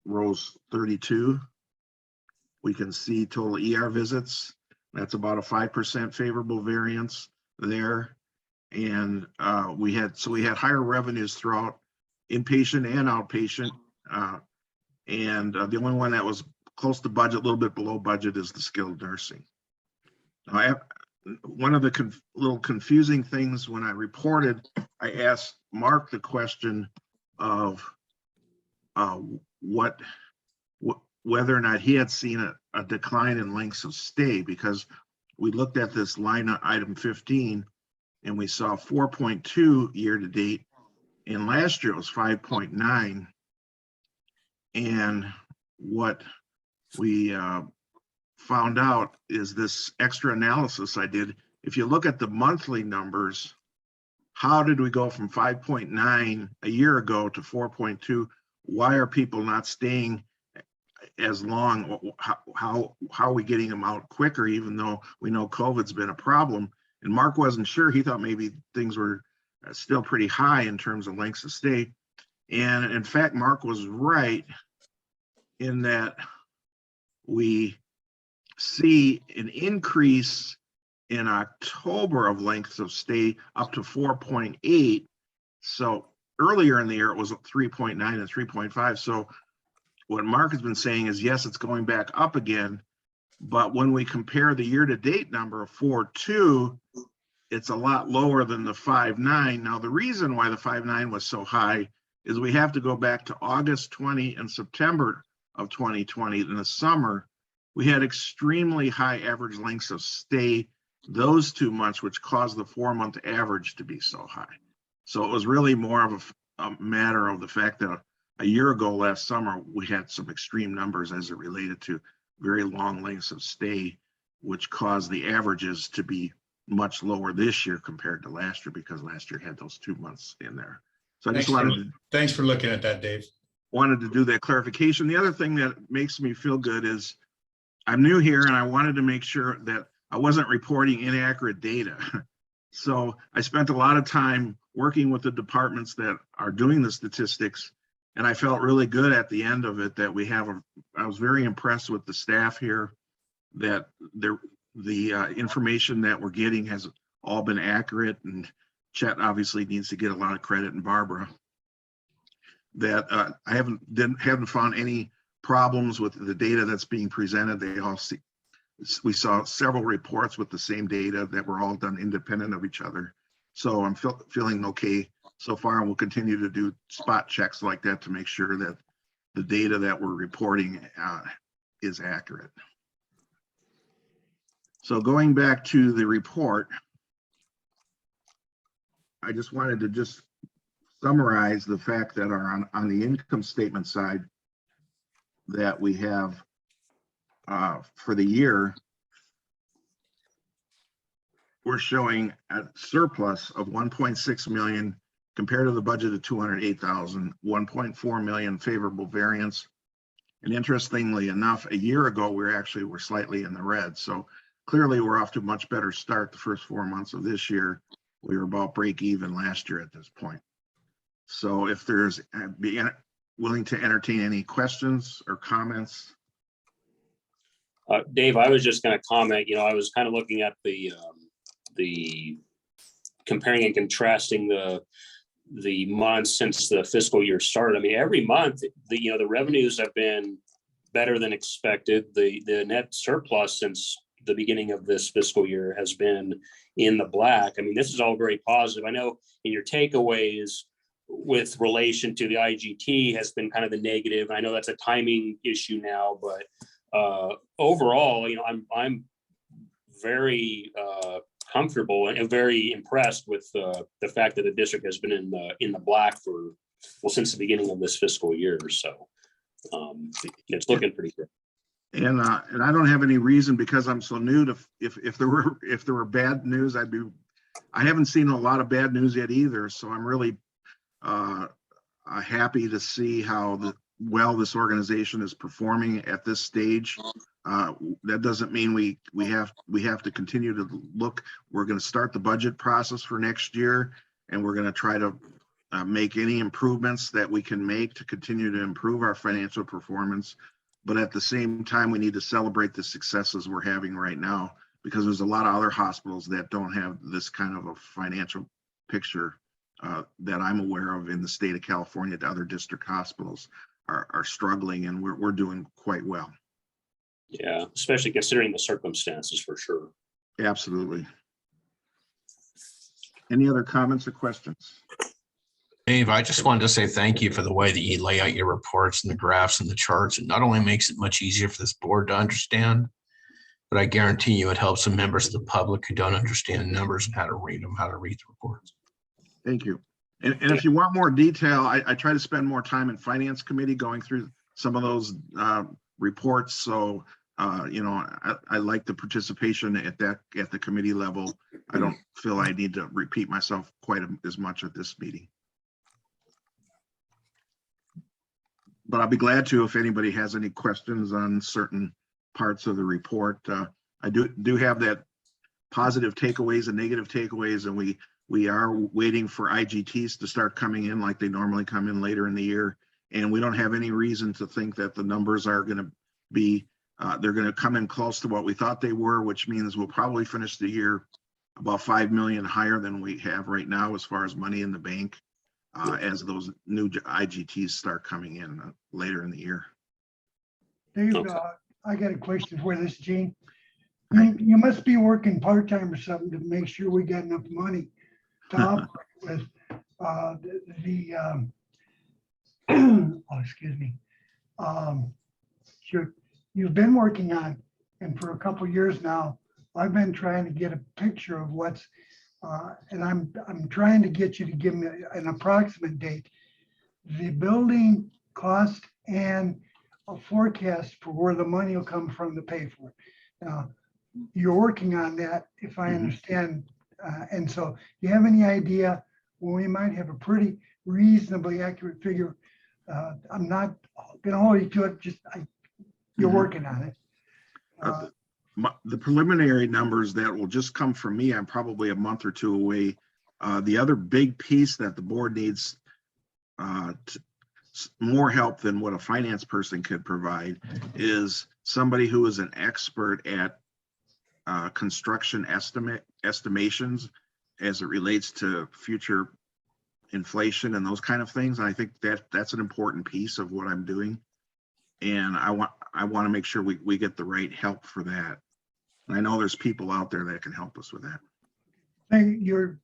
rows 32. We can see total ER visits. That's about a 5% favorable variance there. And we had higher revenues throughout inpatient and outpatient. And the only one that was close to budget, a little bit below budget, is the skilled nursing. Now, one of the little confusing things when I reported, I asked Mark the question of whether or not he had seen a decline in lengths of stay, because we looked at this line item 15 and we saw 4.2 year to date, and last year it was 5.9. And what we found out is this extra analysis I did. If you look at the monthly numbers, how did we go from 5.9 a year ago to 4.2? Why are people not staying as long? How are we getting them out quicker, even though we know COVID's been a problem? And Mark wasn't sure. He thought maybe things were still pretty high in terms of lengths of stay. And in fact, Mark was right in that we see an increase in October of lengths of stay up to 4.8. So earlier in the year, it was 3.9 and 3.5. So what Mark has been saying is, yes, it's going back up again. But when we compare the year-to-date number of 4.2, it's a lot lower than the 5.9. Now, the reason why the 5.9 was so high is we have to go back to August 20 and September of 2020. In the summer, we had extremely high average lengths of stay those 2 months, which caused the 4-month average to be so high. So it was really more of a matter of the fact that a year ago, last summer, we had some extreme numbers as it related to very long lengths of stay, which caused the averages to be much lower this year compared to last year, because last year had those 2 months in there. So I just thanks for looking at that, Dave. Wanted to do that clarification. The other thing that makes me feel good is I'm new here and I wanted to make sure that I wasn't reporting inaccurate data. So I spent a lot of time working with the departments that are doing the statistics, and I felt really good at the end of it that I was very impressed with the staff here, that the information that we're getting has all been accurate, and Chet obviously needs to get a lot of credit, and Barbara. That I haven't found any problems with the data that's being presented. We saw several reports with the same data that were all done independent of each other. So I'm feeling okay so far, and we'll continue to do spot checks like that to make sure that the data that we're reporting is accurate. So going back to the report, I just wanted to just summarize the fact that are on the income statement side, that we have for the year, we're showing a surplus of 1.6 million compared to the budget of 208,000, 1.4 million favorable variance. And interestingly enough, a year ago, we're slightly in the red. So clearly we're off to a much better start the first 4 months of this year. We were about break even last year at this point. So if there's willing to entertain any questions or comments. Dave, I was just going to comment, I was kind of looking at the comparing and contrasting the months since the fiscal year started. I mean, every month, the revenues have been better than expected. The net surplus since the beginning of this fiscal year has been in the black. I mean, this is all very positive. I know in your takeaways with relation to the IGT has been kind of the negative. I know that's a timing issue now, but overall, I'm very comfortable and very impressed with the fact that the district has been in the black since the beginning of this fiscal year. So it's looking pretty good. And I don't have any reason, because I'm so new, to if there were bad news, I haven't seen a lot of bad news yet either. So I'm really happy to see how well this organization is performing at this stage. That doesn't mean we have to continue to look. We're going to start the budget process for next year, and we're going to try to make any improvements that we can make to continue to improve our financial performance. But at the same time, we need to celebrate the successes we're having right now, because there's a lot of other hospitals that don't have this kind of a financial picture that I'm aware of in the state of California. The other district hospitals are struggling, and we're doing quite well. Yeah, especially considering the circumstances, for sure. Absolutely. Any other comments or questions? Dave, I just wanted to say thank you for the way that you lay out your reports and the graphs and the charts. It not only makes it much easier for this board to understand, but I guarantee you it helps some members of the public who don't understand numbers and how to read them, how to read the reports. Thank you. And if you want more detail, I try to spend more time in finance committee going through some of those reports. So, you know, I like the participation at the committee level. I don't feel I need to repeat myself quite as much at this meeting. But I'll be glad to if anybody has any questions on certain parts of the report. I do have that positive takeaways and negative takeaways, and we are waiting for IGTs to start coming in like they normally come in later in the year. And we don't have any reason to think that the numbers are going to be, they're going to come in close to what we thought they were, which means we'll probably finish the year about 5 million higher than we have right now as far as money in the bank, as those new IGTs start coming in later in the year. Dave, I got a question for this, Gene. You must be working part-time or something to make sure we got enough money to operate with oh, excuse me. You've been working on, and for a couple of years now, I've been trying to get a picture of what's, and I'm trying to get you to give me an approximate date. The building cost and a forecast for where the money will come from to pay for it. You're working on that, if I understand. And so, do you have any idea when we might have a pretty reasonably accurate figure? I'm not going to hold you to it. Just you're working on it. The preliminary numbers that will just come from me, I'm probably a month or two away. The other big piece that the board needs more help than what a finance person could provide is somebody who is an expert at construction estimations as it relates to future inflation and those kind of things. And I think that's an important piece of what I'm doing. And I want to make sure we get the right help for that. And I know there's people out there that can help us with that. You're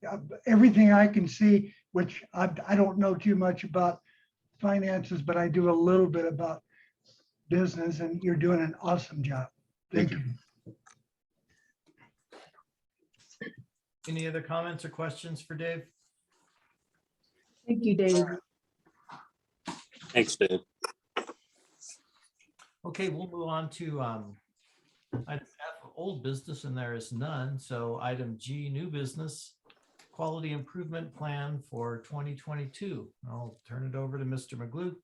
everything I can see, which I don't know too much about finances, but I do a little bit about business, and you're doing an awesome job. Thank you. Any other comments or questions for Dave? Thank you, Dave. Thanks, Dave. Okay, we'll move on to item F, old business, and there is none. So item G, new business, quality improvement plan for 2022. I'll turn it over to Mr. McGlue.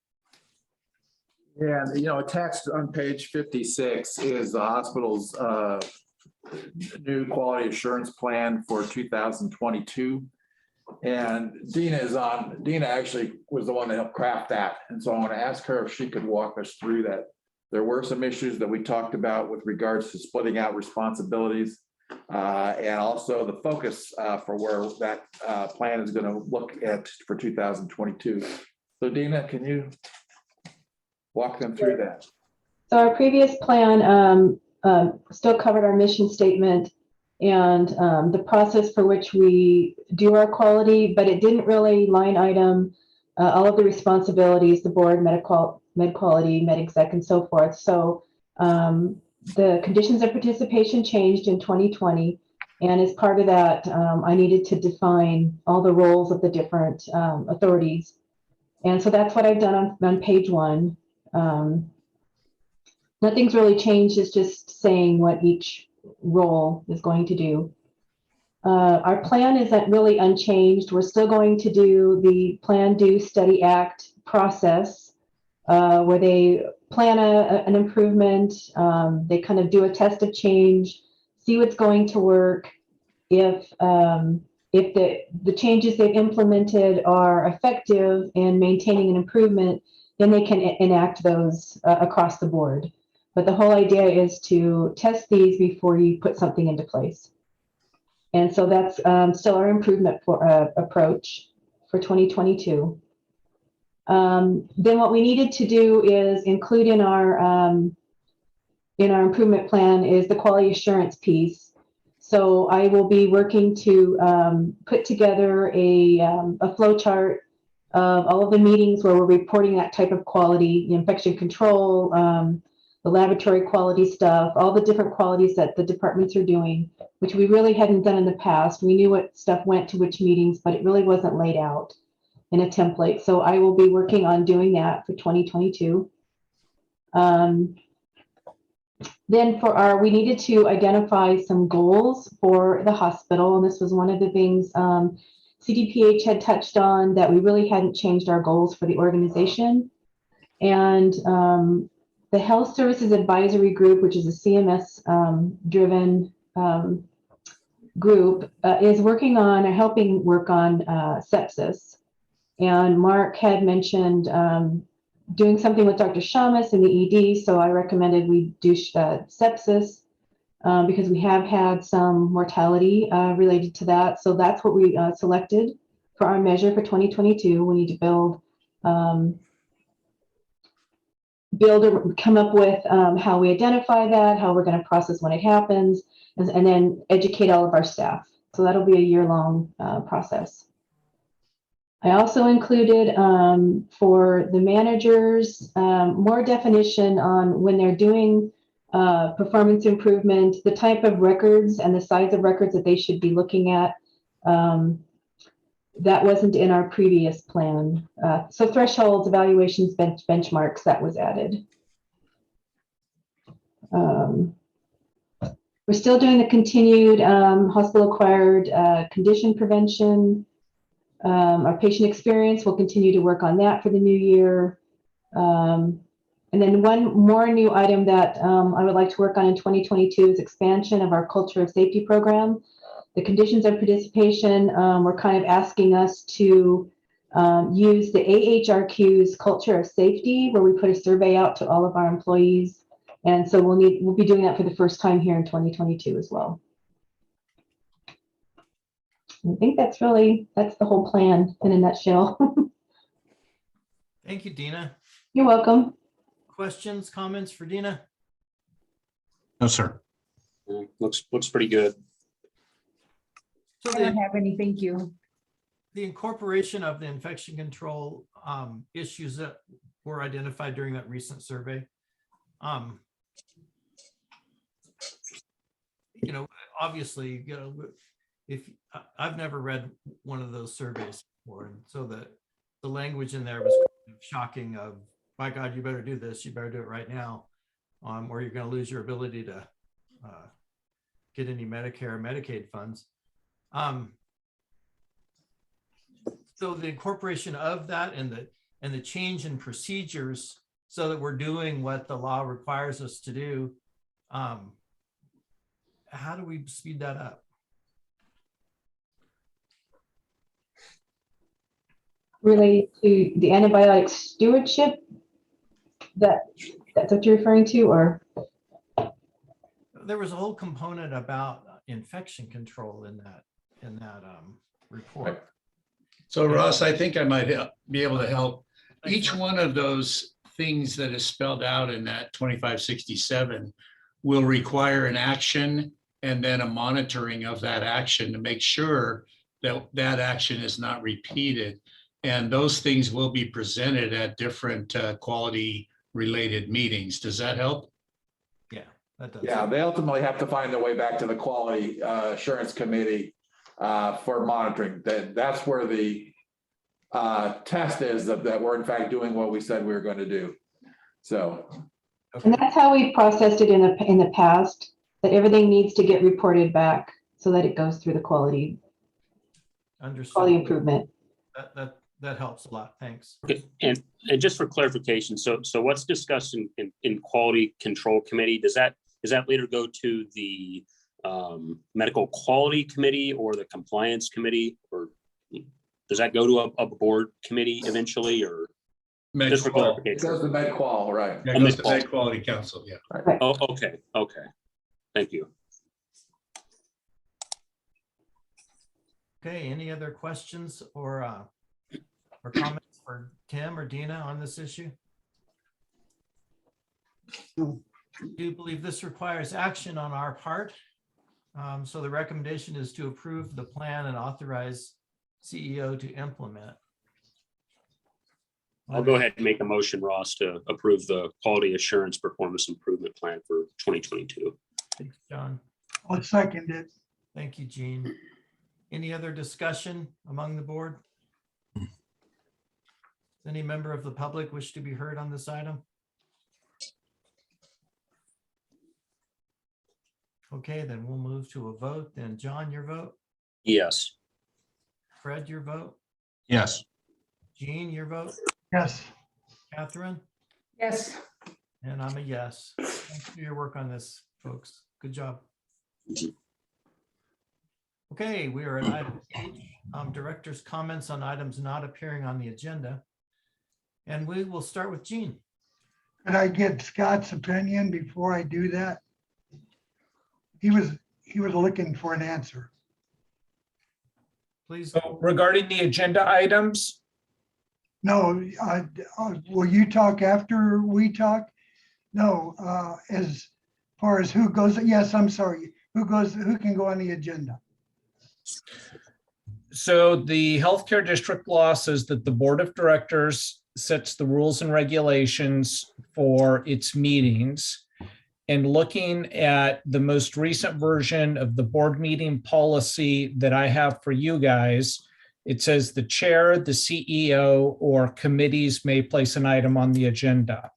Yeah, you know, attached on page 56 is the hospital's new quality assurance plan for 2022. And Dina actually was the one that helped craft that. And so I want to ask her if she could walk us through that. There were some issues that we talked about with regards to splitting out responsibilities and also the focus for where that plan is going to look at for 2022. So Dina, can you walk them through that? So our previous plan still covered our mission statement and the process for which we do our quality, but it didn't really line item all of the responsibilities, the board, med quality, med exec, and so forth. So the conditions of participation changed in 2020. And as part of that, I needed to define all the roles of the different authorities. And so that's what I've done on page 1. Nothing's really changed. It's just saying what each role is going to do. Our plan isn't really unchanged. We're still going to do the plan, do, study, act process where they plan an improvement. They kind of do a test of change, see what's going to work. If if the changes they've implemented are effective in maintaining an improvement, then they can enact those across the board. But the whole idea is to test these before you put something into place. And so that's still our improvement approach for 2022. Then what we needed to do is include in our improvement plan is the quality assurance piece. So I will be working to put together a flow chart of all of the meetings where we're reporting that type of quality, the infection control, the laboratory quality stuff, all the different qualities that the departments are doing, which we really hadn't done in the past. We knew what stuff went to which meetings, but it really wasn't laid out in a template. So I will be working on doing that for 2022. Then we needed to identify some goals for the hospital. And this was one of the things CDPH had touched on, that we really hadn't changed our goals for the organization. And the Health Services Advisory Group, which is a CMS driven group, is helping work on sepsis. And Mark had mentioned doing something with Dr. Shamus in the ED, so I recommended we do sepsis because we have had some mortality related to that. So that's what we selected for our measure for 2022. We need to come up with how we identify that, how we're going to process when it happens, and then educate all of our staff. So that'll be a year-long process. I also included for the managers more definition on when they're doing performance improvement, the type of records and the size of records that they should be looking at. That wasn't in our previous plan. So thresholds, evaluations, benchmarks, that was added. We're still doing the continued hospital-acquired condition prevention. Our patient experience, we'll continue to work on that for the new year. And then one more new item that I would like to work on in 2022 is expansion of our culture of safety program. The conditions of participation, were kind of asking us to use the AHRQ's culture of safety, where we put a survey out to all of our employees. And so we'll be doing that for the first time here in 2022 as well. I think that's the whole plan in a nutshell. Thank you, Dina. You're welcome. Questions, comments for Dina? No, sir. Looks pretty good. So I don't have any, thank you. the incorporation of the infection control issues that were identified during that recent survey. Obviously, if I've never read one of those surveys before, and so the language in there was kind of shocking. Of, my God, you better do this. You better do it right now, or you're going to lose your ability to get any Medicare or Medicaid funds. So the incorporation of that and the change in procedures so that we're doing what the law requires us to do. How do we speed that up? Related to the antibiotic stewardship, that's what you're referring to, or? There was a whole component about infection control in that report. So Ross, I think I might be able to help. Each one of those things that is spelled out in that 2567 will require an action and then a monitoring of that action to make sure that that action is not repeated. And those things will be presented at different quality related meetings. Does that help? Yeah, that does. Yeah, they ultimately have to find their way back to the quality assurance committee for monitoring. That's where the test is that we're in fact doing what we said we were going to do. So, and that's how we processed it in the past, that everything needs to get reported back so that it goes through the quality improvement. That helps a lot. Thanks. Okay. And just for clarification, so what's discussed in quality control committee, does that later go to the medical quality committee or the compliance committee, or does that go to a board committee eventually, or? Med Just for qual. It clarification. goes to Med Qual, right? Yeah, it goes to Med Quality Council, yeah. Oh, okay, okay. Thank you. Okay, any other questions or comments for Tim or Dina on this issue? No. I do believe this requires action on our part. So the recommendation is to approve the plan and authorize CEO to implement. I'll go ahead and make a motion, Ross, to approve the quality assurance performance improvement plan for 2022. Thanks, John. I'll second it. Thank you, Gene. Any other discussion among the board? Does any member of the public wish to be heard on this item? Okay, then we'll move to a vote. Then John, your vote? Yes. Fred, your vote? Yes. Gene, your vote? Yes. Catherine? Yes. And I'm a yes. Thanks for your work on this, folks. Good job. Okay, we are at item H, director's comments on items not appearing on the agenda. And we will start with Gene. Could I get Scott's opinion before I do that? He was looking for an answer. Please. So regarding the agenda items, No, will you talk after we talk? No, as far as who goes, yes, I'm sorry, who can go on the agenda? so the healthcare district law says that the board of directors sets the rules and regulations for its meetings. And looking at the most recent version of the board meeting policy that I have for you guys, it says the chair, the CEO, or committees may place an item on the agenda.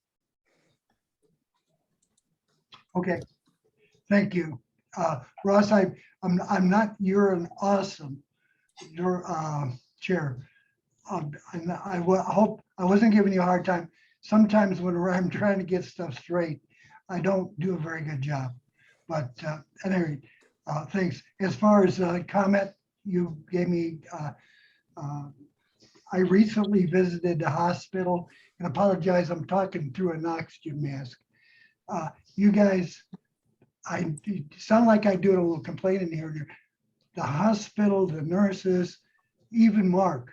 Okay, thank you. Ross, I'm not, you're an awesome, chair. I hope, I wasn't giving you a hard time. Sometimes when I'm trying to get stuff straight, I don't do a very good job, but anyway, thanks. As far as comment you gave me, I recently visited the hospital and apologize, I'm talking through an oxygen mask. You guys, I sound like I do a little complaining here. The hospital, the nurses, even Mark,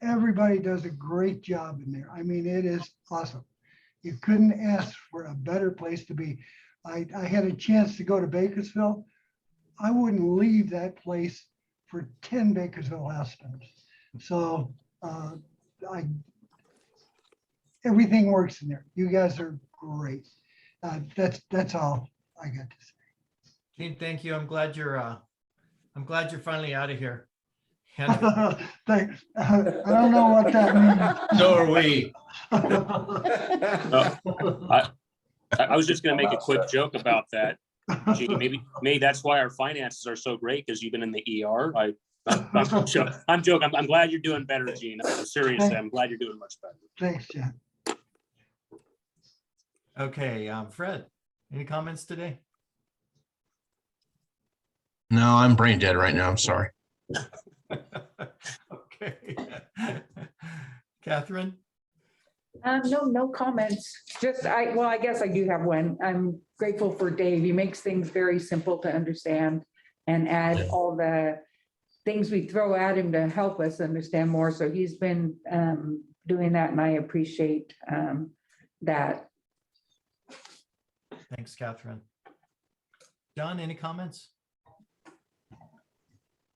everybody does a great job in there. I mean, it is awesome. You couldn't ask for a better place to be. I had a chance to go to Bakersfield. I wouldn't leave that place for 10 Bakersfield hospitals. So everything works in there. You guys are great. That's all I got to say. Gene, thank you. I'm glad you're finally out of here. Thanks. I don't know what that means. So are we. I was just going to make a quick joke about that. Gene, maybe that's why our finances are so great, because you've been in the ER. I'm joking. I'm glad you're doing better, Gene. Seriously, I'm glad you're doing much better. Thanks, John. Okay, Fred, any comments today? No, I'm brain dead right now. I'm sorry. Okay. Catherine? No comments. Just, I guess I do have one. I'm grateful for Dave. He makes things very simple to understand and add all the things we throw at him to help us understand more. So he's been doing that, and I appreciate that. Thanks, Catherine. John, any comments?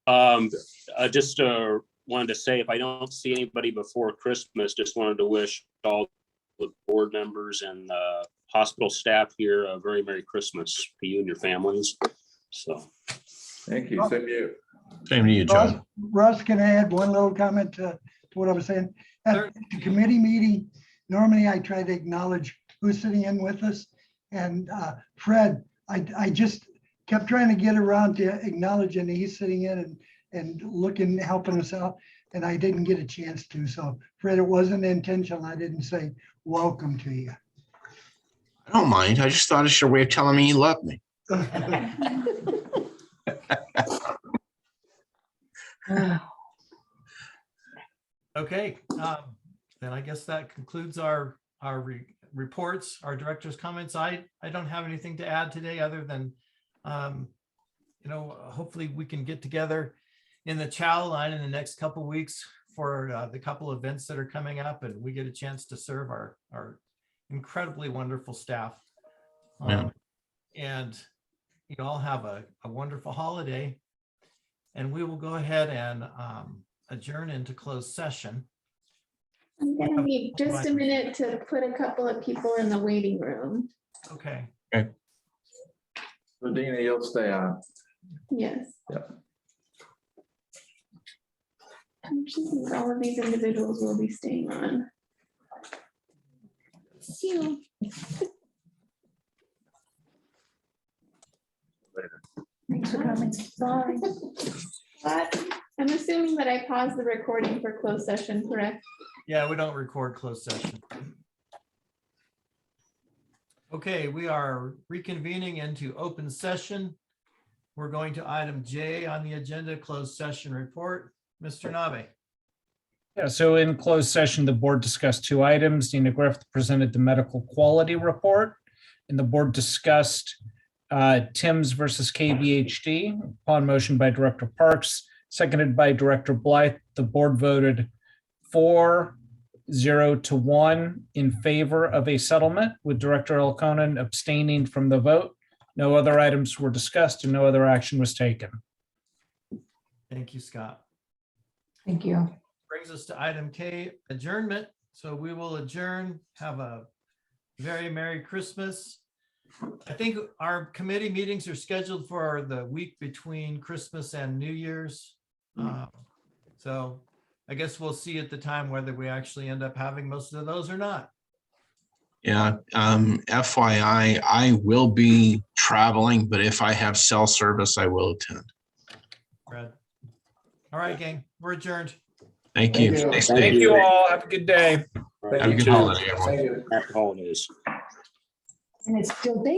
I just wanted to say, if I don't see anybody before Christmas, just wanted to wish all the board members and hospital staff here a very Merry Christmas to you and your families. So, Thank you. Same to you. Same to you, John. Russ, can I add one little comment to what I was saying? At the committee meeting, normally I try to acknowledge who's sitting in with us. And Fred, I just kept trying to get around to acknowledging that he's sitting in and looking, helping us out. And I didn't get a chance to. So Fred, it wasn't intentional. I didn't say welcome to you. I don't mind. I just thought it's your way of telling me you love me. Okay, then I guess that concludes our reports, our director's comments. I don't have anything to add today other than, hopefully we can get together in the chow line in the next couple of weeks for the couple events that are coming up, and we get a chance to serve our incredibly wonderful staff. Yeah. And you all have a wonderful holiday, and we will go ahead and adjourn into closed session. I'm gonna need just a minute to put a couple of people in the waiting room. Okay. So Dina, you'll stay on. Yes. Yep. I'm thinking all of these individuals will be staying on. See you. Thanks for coming. Bye. But I'm assuming that I paused the recording for closed session, correct? Yeah, we don't record closed session. Okay, we are reconvening into open session. We're going to item J on the agenda, closed session report. Mr. Nave. Yeah, so in closed session, the board discussed two items. Dina Griff presented the medical quality report, and the board discussed Timms versus KVHD. Upon motion by Director Parks, seconded by Director Blythe, the board voted 4-0-1 in favor of a settlement, with Director Elkonen abstaining from the vote. No other items were discussed and no other action was taken. Thank you, Scott. Thank you. Brings us to item K, adjournment. So we will adjourn. Have a very Merry Christmas. I think our committee meetings are scheduled for the week between Christmas and New Year's. So I guess we'll see at the time whether we actually end up having most of those or not. Yeah, FYI, I will be traveling, but if I have cell service, I will attend. Brad. All right, gang, we're adjourned. Thank you. Stay safe. Thank you all. Have a good day. Have a good holiday, everyone. Happy holidays. And it's still day.